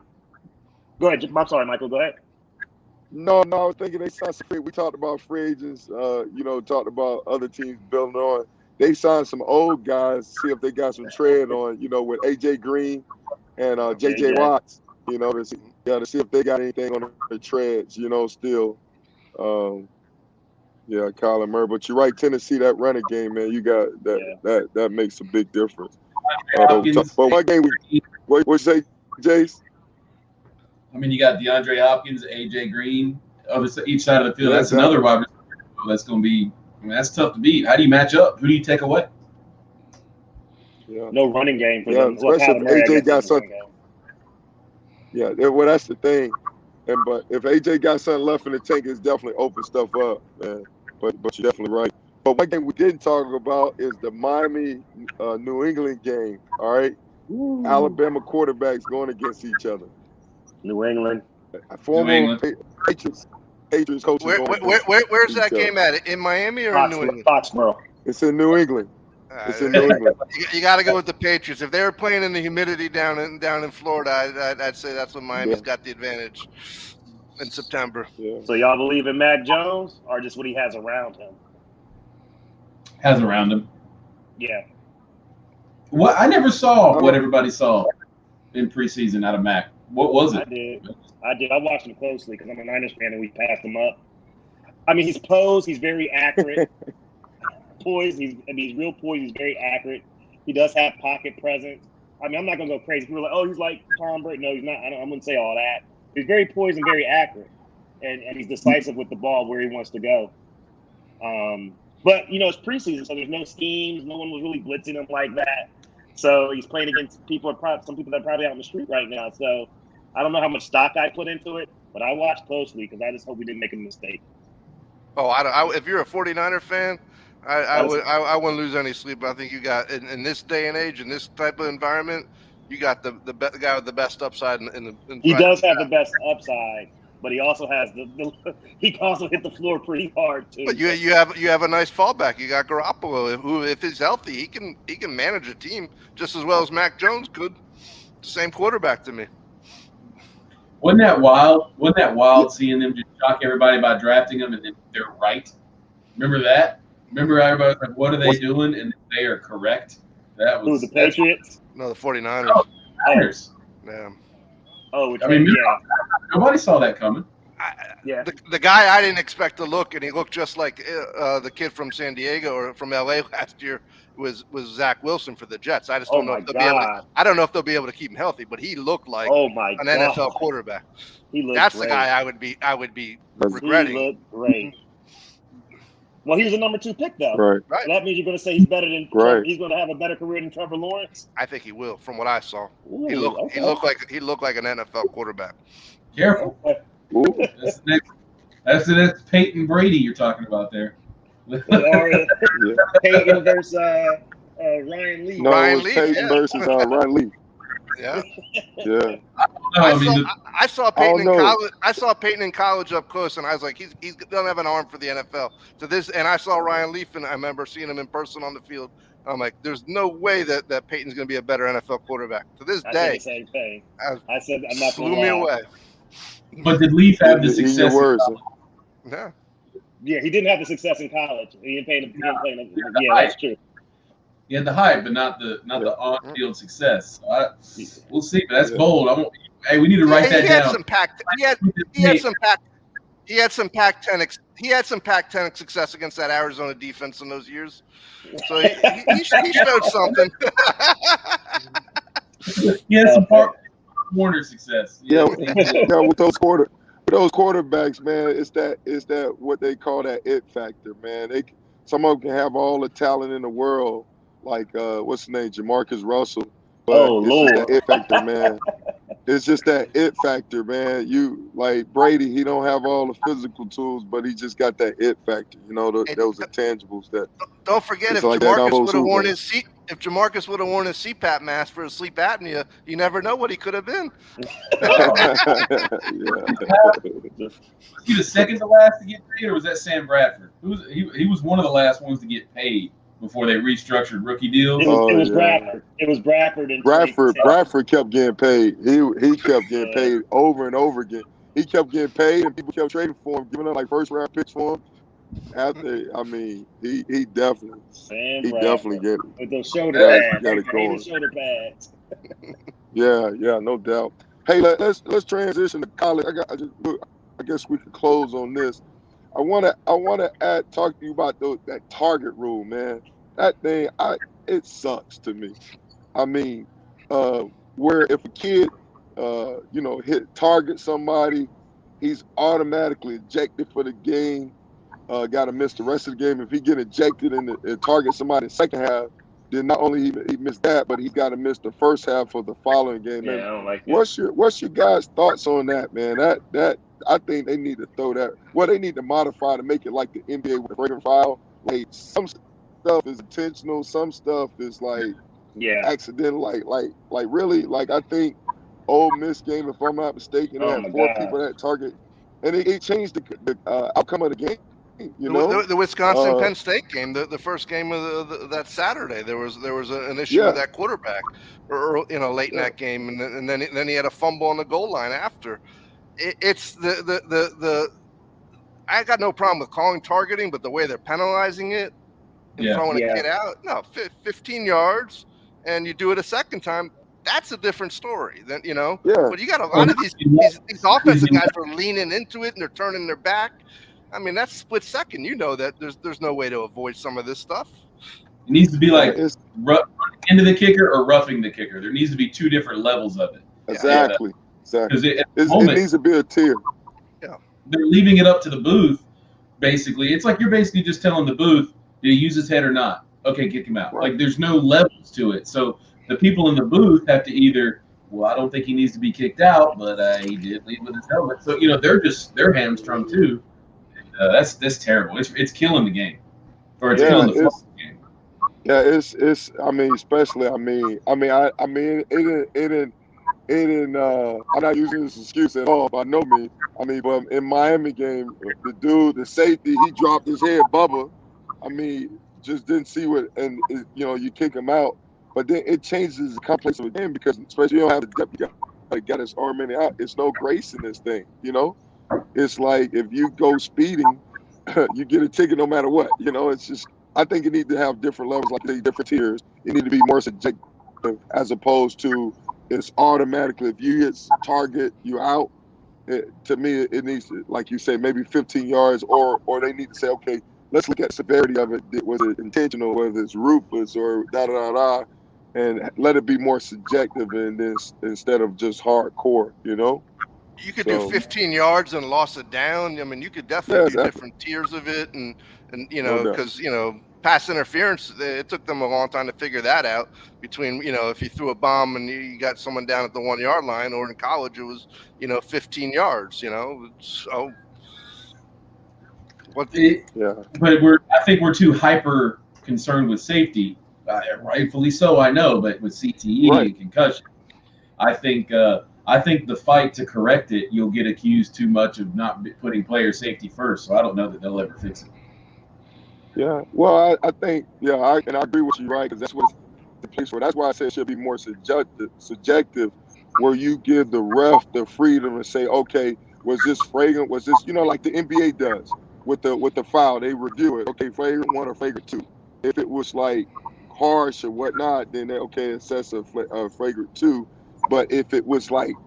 Go ahead. I'm sorry, Michael. Go ahead. No, I was thinking they signed some. We talked about free agents. Talked about other teams building on. They signed some old guys, see if they got some tread on, with AJ Green and JJ Watts, to see if they got anything on the treads, still. Kyler Murray. But you're right, Tennessee, that running game, man, you got that. That makes a big difference. But what game what'd you say, Jace? I mean, you got DeAndre Hopkins, AJ Green, each side of the field. That's another wide receiver that's going to be. That's tough to beat. How do you match up? Who do you take away? Yeah. No running game for them. Especially if AJ got something. Yeah, well, that's the thing. But if AJ got something left in the tank, it's definitely open stuff up, man. But you're definitely right. But one thing we didn't talk about is the Miami New England game. All right, Alabama quarterbacks going against each other. New England. Former Patriots coaches. Where's that game at? In Miami or in New England? Foxborough. It's in New England. It's in New England. You got to go with the Patriots. If they were playing in the humidity down in Florida, I'd say that's when Miami's got the advantage in September. Yeah. So y'all believe in Mac Jones or just what he has around him? Has around him. Yeah. What I never saw what everybody saw in preseason out of Mac. What was it? I did. I watched him closely because I'm a Niners fan and we passed him up. I mean, he's posed. He's very accurate. Poised. He's real poised. He's very accurate. He does have pocket presence. I mean, I'm not gonna go crazy. People are like, "Oh, he's like Tom Brady." No, he's not. I wouldn't say all that. He's very poised and very accurate, and he's decisive with the ball where he wants to go. But you know, it's preseason, so there's no schemes. No one was really blitzing him like that. So he's playing against some people that are probably out on the street right now. So I don't know how much stock I put into it, but I watched closely because I just hope we didn't make a mistake. Oh, if you're a 49er fan, I wouldn't lose any sleep. I think you got in this day and age, in this type of environment, you got the guy with the best upside. He does have the best upside, but he also has he can also hit the floor pretty hard too. But you have a nice fallback. You got Garoppolo, who if he's healthy, he can manage a team just as well as Mac Jones could. Same quarterback to me. Wasn't that wild? Wasn't that wild seeing them just shock everybody by drafting them and then they're right? Remember that? Remember everybody was like, "What are they doing?" And they are correct. That was the Patriots. No, the 49ers. Oh, Niners. Yeah. Oh, I mean, nobody saw that coming. Yeah. The guy I didn't expect to look, and he looked just like the kid from San Diego or from LA last year was Zach Wilson for the Jets. I just don't know if they'll be able to, I don't know if they'll be able to keep him healthy, but he looked like an NFL quarterback. That's great. The guy I would be regretting. He looked great. Well, he was a number 2 pick, though. Right. So that means you're going to say he's better than Right. He's going to have a better career than Trevor Lawrence. I think he will, from what I saw. Ooh, he looked like an NFL quarterback. Careful. Ooh. That's the next Peyton Brady you're talking about there. Peyton versus Ryan Lee. No, Ryan it was Leaf, Peyton versus Ryan Leaf. Yeah. Yeah. I saw Peyton in college. I saw Peyton in college up close, and I was like, he doesn't have an arm for the NFL. And I saw Ryan Leaf, and I remember seeing him in person on the field. I'm like, there's no way that Peyton's going to be a better NFL quarterback. To this day, said the same thing. I said I'm not going to blew me away. But did Leaf have the success? Yeah. Yeah, he didn't have the success in college. He didn't play. Yeah, that's true. He had the hype, but not the on-field success. So we'll see. But that's bold. Hey, we need to write that down. He had some Pac-10 success against that Arizona defense in those years. So he showed something. He had some Warner success. Yeah, with those quarterbacks, man, it's that what they call that it factor, man. Some of them can have all the talent in the world, like what's his name, Jamarcus Russell. But Lord, that it factor, man. It's just that it factor, man. You like Brady, he don't have all the physical tools, but he just got that it factor. You know, those intangibles that. Don't forget if Jamarcus would have worn his CPAP mask for his sleep apnea, you never know what he could have been. Was he the second to last to get paid, or was that Sam Bradford? He was one of the last ones to get paid before they restructured rookie deals. It was Bradford. It was Bradford. And Bradford kept getting paid. He kept getting paid over and over again. He kept getting paid, and people kept trading for him, giving up like first round picks for him. After, I mean, he definitely get it. With those shoulder pads. Yeah, no doubt. Hey, let's transition to college. I guess we could close on this. I want to talk to you about that target rule, man. That thing, it sucks to me. I mean, where if a kid, target somebody, he's automatically ejected for the game. Got to miss the rest of the game. If he get ejected and target somebody in the second half, then not only he missed that, but he's got to miss the first half of the following game. Yeah, I don't like that. What's your guys' thoughts on that, man? That I think they need to throw that. Well, they need to modify to make it like the NBA with a breaking foul. Like some stuff is intentional, some stuff is like accidental. Like really, like I think Ole Miss game, if I'm not mistaken, they had 4 people that target, and it changed the outcome of the game. You know, The Wisconsin uh, Penn State game, the first game of that Saturday, there was an issue yeah, with that quarterback, or late in yeah, that game, and then he had a fumble on the goal line after. It's the I got no problem with calling targeting, but the way they're penalizing it and Yeah. throwing a Yeah. kid out, no, 15 yards, and you do it a second time. That's a different story. Then yeah. but you got a Oh, lot of these offensive guys are leaning into it and they're turning their back. I mean, that's split second. You know that there's no way to avoid some of this stuff. It needs to be Yeah, like it's into the kicker or roughing the kicker. There needs to be two different levels of it. Yeah, exactly, Because exactly. at the It moment, needs to be a tier. yeah. they're leaving it up to the booth. Basically, it's like you're basically just telling the booth, did he use his head or not? Okay, kick him out. Right. Like there's no levels to it. So the people in the booth have to either, well, I don't think he needs to be kicked out, but he did leave with his helmet. So they're hamstrung too. That's terrible. It's killing the game, or it's Yeah, killing the it's football game. yeah, it's. I mean, especially. It didn't. I'm not using this excuse at all by no means. I mean, but in Miami game, the safety, he dropped his head, Bubba. I mean, just didn't see what, and you kick him out, but then it changes the complex of the game because especially you don't have the depth, you got to get his arm in and out. It's no grace in this thing, It's like if you go speeding, you get a ticket no matter what. It's just I think you need to have different levels, like these different tiers. You need to be more subjective as opposed to it's automatically if you hit target, you out. To me, it needs to, like you say, maybe 15 yards, or they need to say, okay, let's look at severity of it. Was it intentional? Whether it's ruthless or da da da da, and let it be more subjective in this instead of just hardcore. You could do So 15 yards and loss it down. I mean, you could definitely yeah, do exactly, different tiers of it, and no doubt. because pass interference, it took them a long time to figure that out. Between if you threw a bomb and you got someone down at the 1 yard line, or in college it was 15 yards. So what? Yeah, But I think we're too hyper concerned with safety, rightfully so. I know, but with CTE right. and concussion, I think the fight to correct it, you'll get accused too much of not putting player safety first. So I don't know that they'll ever fix it. Yeah. Well, I think and I agree with you, right? Because that's what it's the place for. That's why I say it should be more subjective, where you give the ref the freedom to say, okay, was this flagrant? Was this, like the NBA does with the foul? They review it. Okay, flagrant one or flagrant two. If it was like harsh or whatnot, then okay, it sets a flagrant two. But if it was like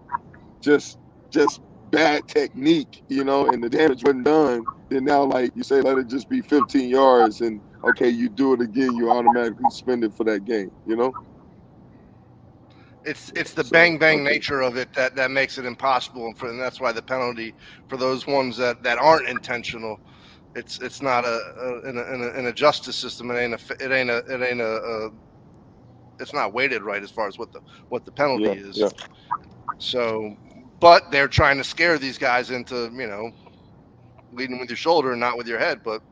just just bad technique, and the damage wasn't done, then now, like you say, let it just be 15 yards, and okay, you do it again, you automatically suspended for that game. It's the So bang bang okay, nature of it that makes it impossible, and that's why the penalty for those ones that aren't intentional, it's not in a justice system. It's not weighted right as far as what the penalty yeah, is. yeah, So, but they're trying to scare these guys into leading with your shoulder and not with your head. But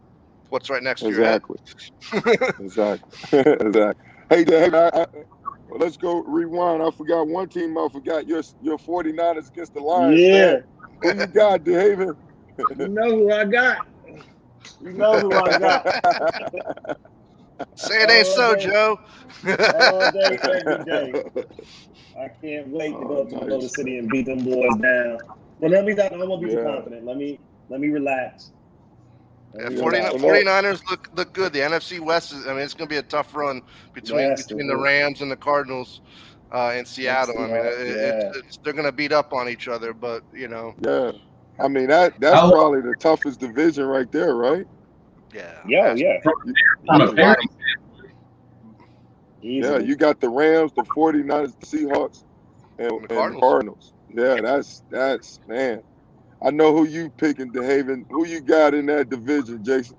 what's right next to your head? exactly, exactly, exactly. Hey, man, well, let's go rewind. I forgot one team. I forgot your 49ers against the Lions, Yeah. man. Who you got, DeHaven? You know who I got. You know who I got. Say it ain't All so, day. Joe. All day, every day. I can't wait to go to Motor Nice. City and beat them boys down. Well, let me not. I won't be too Yeah. confident. Let me relax. Yeah, Yeah, 49ers look good. The NFC West is, I mean, it's going to be a tough run between Yes, the Rams and the Cardinals in Seattle. I mean, they're going to beat up on each other, but Yeah. I mean that's probably the toughest division right there, right? yeah. Yeah. From a Top to parity bottom. Yeah, you got the Rams, the 49ers, the Seahawks, and And the the Cardinals. Cardinals. Yeah, that's man. I know who you picking, DeHaven. Who you got in that division, Jason?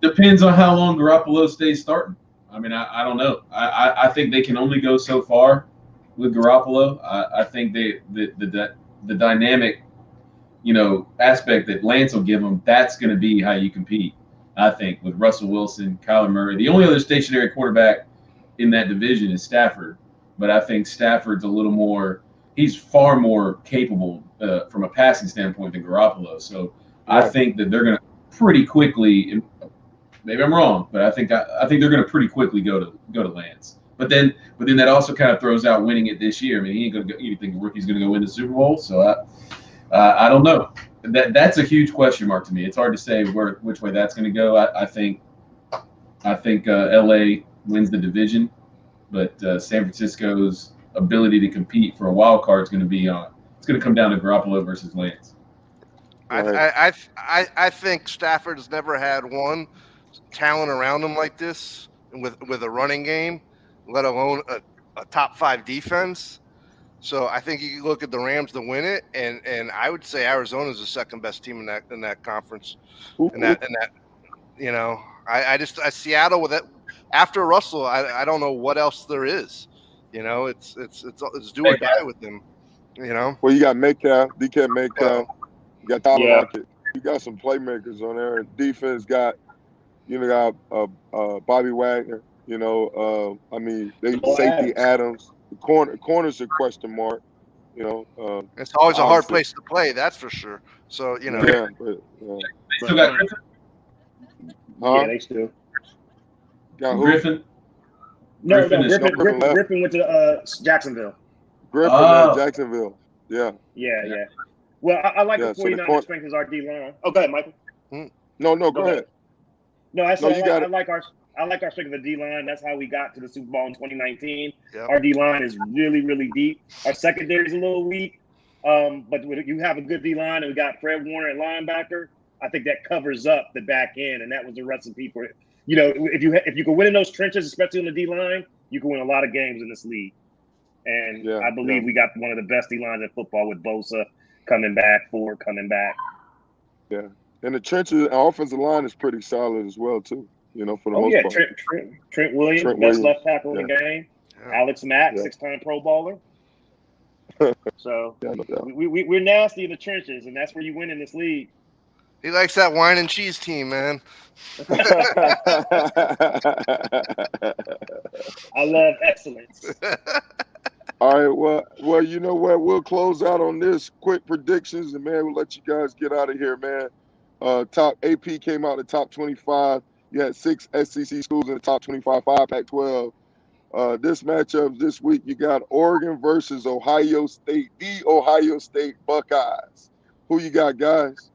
Depends on how long Garoppolo stays starting. I mean, I don't know. I think they can only go so far with Garoppolo. I think the dynamic, aspect that Lance will give them, that's going to be how you compete. I think with Russell Wilson, Kyler Murray. The only other stationary quarterback in that division is Stafford, but I think Stafford's a little more. He's far more capable from a passing standpoint than Garoppolo. So I Right. think that they're going to pretty quickly. Maybe I'm wrong, but I think they're going to pretty quickly go to Lance. But then that also kind of throws out winning it this year. I mean, he ain't going to go. You think the rookie's going to go win the Super Bowl? So I don't know. That's a huge question mark to me. It's hard to say which way that's going to go. I think LA wins the division, but San Francisco's ability to compete for a wild card is going to be on. It's going to come down to Garoppolo versus Lance. Right. I think Stafford has never had one talent around him like this with a running game, let alone a top 5 defense. So I think you can look at the Rams to win it, and I would say Arizona is the second best team in that conference. Who- And that I Seattle with it after Russell. I don't know what else there is. It's do or die with them. Well, you got Metcalf, DK Metcalf. You got Tyler Yeah. Lockett. You got some playmakers on there. And defense got, Bobby Wagner. I mean, they Jamal safety Adams. Adams. The corners a question mark. It's always a hard obviously. place to play, that's for sure. So Yeah, but They still got Griffin. huh? Yeah, they still. Got who? Griffin. No, Griffin is- Griffin left. Griffin went to Jacksonville. Griffin Oh. at Jacksonville. Yeah. Yeah. Well, I like Yeah, the so the 49ers corner- strength as our D line. Oh, go ahead, Michael. No, go Go ahead. No, I said you got I it. like our strength of the D line. That's how we got to the Super Bowl in 2019. Yep. Our D line is really, really deep. Our secondary is a little weak, but when you have a good D line and we got Fred Warner at linebacker, I think that covers up the back end, and that was the recipe for it. If you can win in those trenches, especially on the D line, you can win a lot of games in this league. And Yeah, I believe we got one of the best D lines in football with Bosa coming back, Ford coming back. Yeah. And the trenches, our offensive line is pretty solid as well too. For the Oh most yeah, part. Trent Williams, Trent best Williams, left tackle in the game. Yeah. Alex Mack, Yeah. 6-time Pro Bowler. So Yeah, no doubt. we're nasty in the trenches, and that's where you win in this league. He likes that wine and cheese team, man. I love excellence. All right, well, you know what? We'll close out on this quick predictions, and man, we'll let you guys get out of here, man. Top AP came out the top 25. You had 6 SEC schools in the top 25, 5 Pac-12. This matchup this week, you got Oregon versus Ohio State, the Ohio State Buckeyes. Who you got, guys?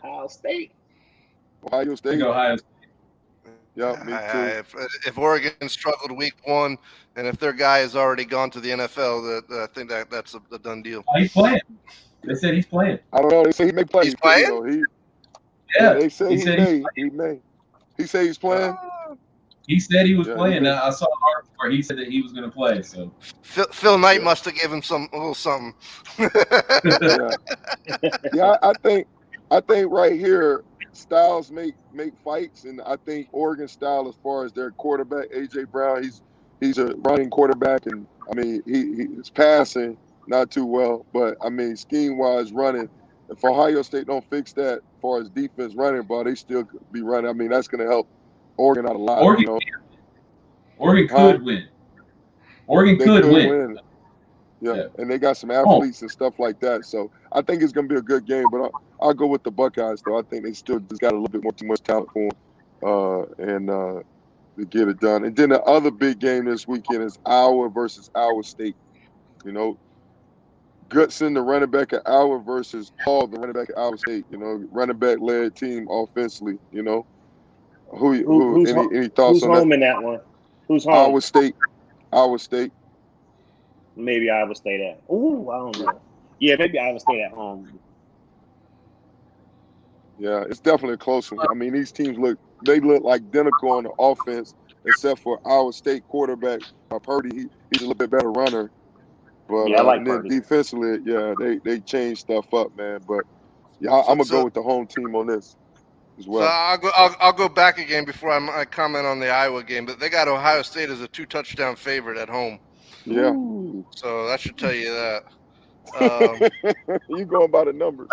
Ohio State. Ohio I think State. Ohio. Yeah, me too. If Oregon struggled week 1, and if their guy has already gone to the NFL, I think that's a done deal. Oh, he's playing. They said he's playing. I don't know. They say he may play. He's playing? Yeah. They say he he said may. He may. He say he's playing. He said he was Yeah, playing. he- I saw an article where he said that he was going to play. So Phil Knight must have given him a little something. Yeah, I think right here styles make fights, and I think Oregon style as far as their quarterback AJ Brown, he's a running quarterback, and I mean he's passing not too well, but I mean scheme wise running. If Ohio State don't fix that as far as defense running ball, they still could be running. I mean that's going to help Oregon out a lot. Oregon, Oregon could win. Oregon could win. Yeah, and they got some athletes and stuff like that. So I think it's going to be a good game, but I'll go with the Buckeyes, though. I think they still just got a little bit too much talent for them to get it done. And then the other big game this weekend is Iowa versus Iowa State. Goodson, the running back at Iowa, versus Hall, the running back at Iowa State. Running back-led team offensively. Any thoughts Who's on home that? in that one? Who's home? Iowa State. Maybe Iowa State at. Ooh, I don't know. Yeah, maybe Iowa State at home. Yeah, it's definitely a close one. I mean, these teams look identical on the offense, except for Iowa State quarterback Purdy. He's a little bit better runner, but Yeah, I like and then Purdy. defensively, yeah, they changed stuff up, man. But yeah, I'm gonna go with the home team on this as well. So I'll go back again before I comment on the Iowa game, but they got Ohio State as a 2-touchdown favorite at home. Yeah, So that should tell you that. you going by the numbers.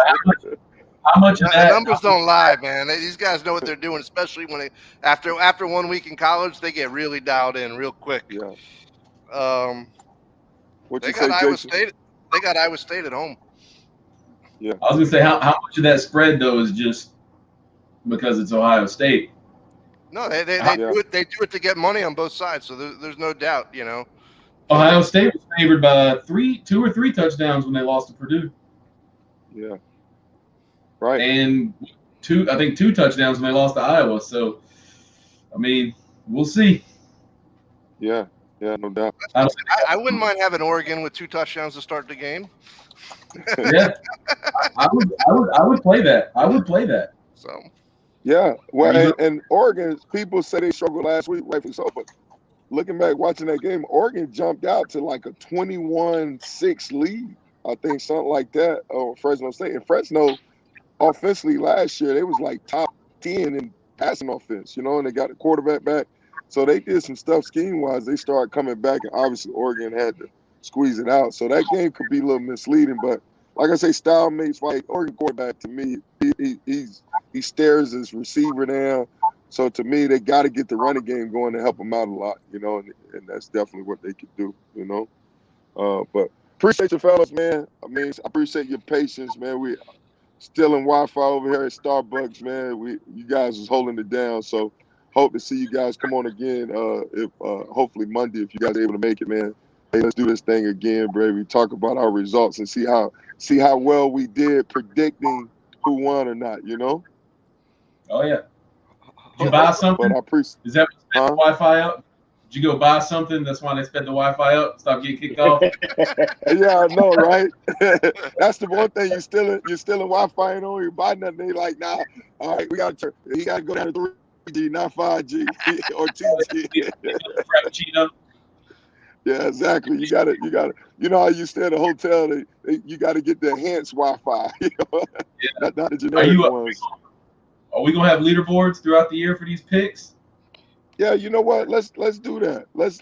How much of The that? numbers don't lie, man. These guys know what they're doing, especially when after 1 week in college, they get really dialed in real quick. Yeah. What They you got say, Iowa Jason? State. They got Iowa State at home. Yeah. I was gonna say how much of that spread though is just because it's Ohio State. No, they Yeah. do it. They do it to get money on both sides. So there's no doubt, you know. Ohio State was favored by 2 or 3 touchdowns when they lost to Purdue. Yeah. Right. And I think 2 touchdowns when they lost to Iowa. So, I mean, we'll see. Yeah. Yeah. No doubt. I wouldn't mind having Oregon with 2 touchdowns to start the game. Yeah, I would play that. I would play that. So. Yeah. Well, and Oregon, people say they struggled last week, rightfully so, but looking back, watching that game, Oregon jumped out to like a 21-6 lead. I think something like that on Fresno State. And Fresno, offensively last year, they was like top 10 in passing offense, you know, and they got the quarterback back. So they did some stuff scheme-wise. They started coming back, and obviously Oregon had to squeeze it out. So that game could be a little misleading. But like I say, style makes fight. Oregon quarterback, to me, he stares his receiver down. So to me, they got to get the running game going to help them out a lot, you know, and that's definitely what they could do, you know. But appreciate you fellas, man. I mean, I appreciate your patience, man. We still in Wi-Fi over here at Starbucks, man. You guys was holding it down. So hope to see you guys come on again. If hopefully Monday, if you guys are able to make it, man. Hey, let's do this thing again, bro. We talk about our results and see how well we did predicting who won or not, you know. Oh yeah. Did you buy something? But I appreciate. Is that what the Wi-Fi up? Did you go buy something? That's why they sped the Wi-Fi up. Stop getting kicked off. Yeah, I know, right? That's the one thing. You're still in Wi-Fi and don't you buy nothing. They like, nah. All right, he got to go down to 3G, not 5G or 2G. Frappuccino. Yeah, exactly. You got to. You know how you stay at a hotel? You got to get the enhanced Wi-Fi. You know? Yeah. Not the generic ones. Are we gonna have leaderboards throughout the year for these picks? Yeah, you know what? Let's do that. Let's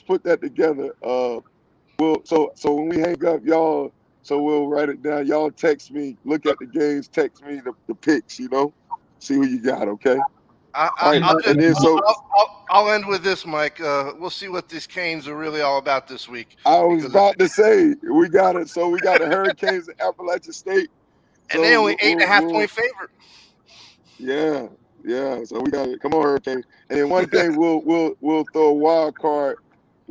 put that together. So when we hang up, y'all. So we'll write it down. Y'all text me. Look at the games. Text me the picks. You know, see who you got. Okay. I'll end with this, Mike. We'll see what these Canes are really all about this week. I was about to say we got it. So we got the Hurricanes at Appalachian State. And they only 8.5 point favorite. Yeah. So we got it. Come on, Hurricane. And then one thing we'll throw a wild card.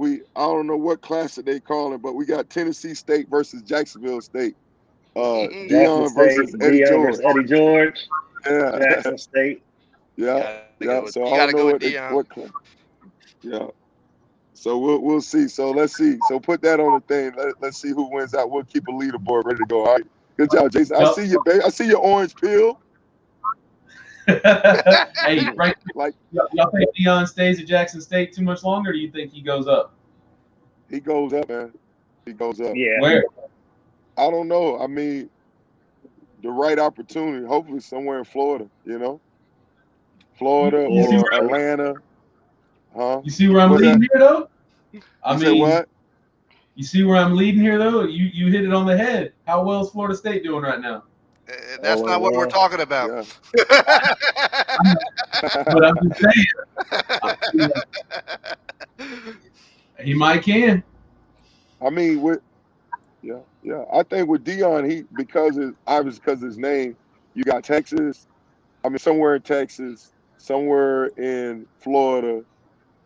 I don't know what class that they call it, but we got Tennessee State versus Jacksonville State. Deion versus Eddie George. Yeah. Jackson State. Yeah. So I don't know what class. Yeah. So we'll see. So let's see. So put that on the thing. Let's see who wins out. We'll keep a leaderboard ready to go. All right. Good job, Jason. I see you, baby. I see your orange peel. Hey, right? Like y'all think Deion stays at Jackson State too much longer? Or do you think he goes up? He goes up, man. He goes up. Yeah. Where? I don't know. I mean, the right opportunity. Hopefully, somewhere in Florida. You know, Florida or Atlanta. Huh? You see where I'm leading here, though? I mean, what? You see where I'm leading here, though? You hit it on the head. How well is Florida State doing right now? That's not what we're talking about. Yeah. But I'm just saying. He might can. I mean, yeah. I think with Deion, because of his name, you got Texas. I mean, somewhere in Texas, somewhere in Florida,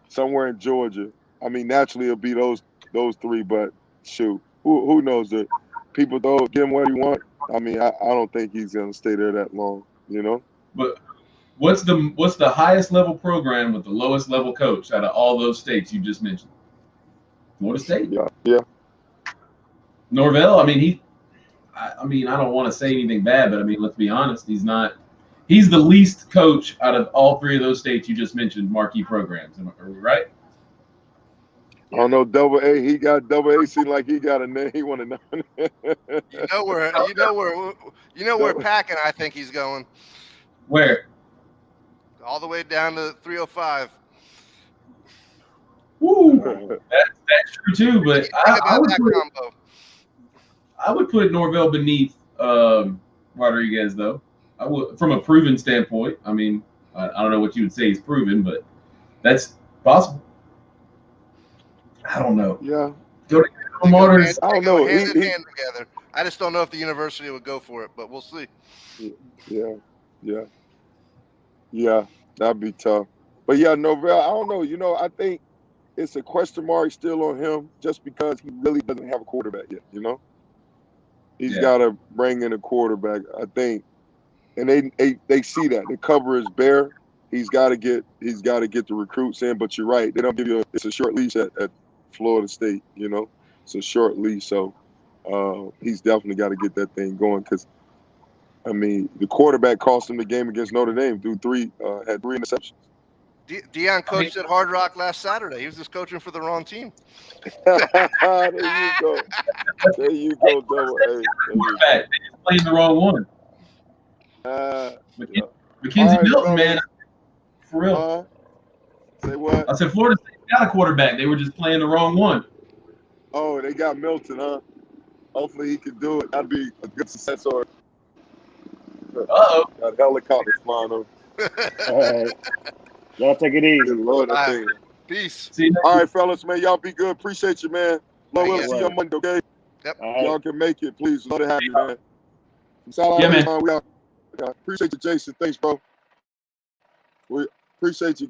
somewhere in Georgia. I mean, naturally it'll be those 3, but shoot, who knows? That people don't give him what he wants. I mean, I don't think he's gonna stay there that long, you know. But what's the highest level program with the lowest level coach out of all those states you just mentioned? Florida State. Yeah. Norvell. I mean, I don't want to say anything bad, but I mean, let's be honest. He's the least coach out of all 3 of those states you just mentioned, marquee programs. Are we right? I don't know, double A. He got double A. Seemed like he got a name. He want to know. You know where Pack and I think he's going. Where? All the way down to 305. Woo! That's true too. But I would put Norvell beneath Rodriguez, though. I would, from a proven standpoint. I mean, I don't know what you would say is proven, but that's possible. I don't know. Yeah. Go to I don't know. Hand in hand together. I just don't know if the university would go for it, but we'll see. Yeah, that'd be tough. But yeah, Norvell, I don't know. I think it's a question mark still on him just because he really doesn't have a quarterback yet. He's got to bring in a quarterback, I think, and they see that the cover is bare. He's got to get the recruits in. But you're right, they don't give you. It's a short leash at Florida State. It's a short leash, so he's definitely got to get that thing going because. I mean, the quarterback cost him the game against Notre Dame. Dude, had 3 interceptions. Deion coached at Hard Rock last Saturday. He was just coaching for the wrong team. There you go. There you go, Double A. Quarterback. They just playing the wrong one. Mackenzie Milton, man, for real. Say what? I said Florida State got a quarterback. They were just playing the wrong one. Oh, they got Milton, huh? Hopefully he can do it. That'd be a good successor. Got helicopters flying over. All right. Y'all take it easy. Good Lord, I think. Peace. All right, fellas, man. Y'all be good. Appreciate you, man. We'll see you on Monday, okay? Yep. Y'all can make it, please. Love to have you, man. Yeah, man. We appreciate you, Jason. Thanks, bro. We appreciate you.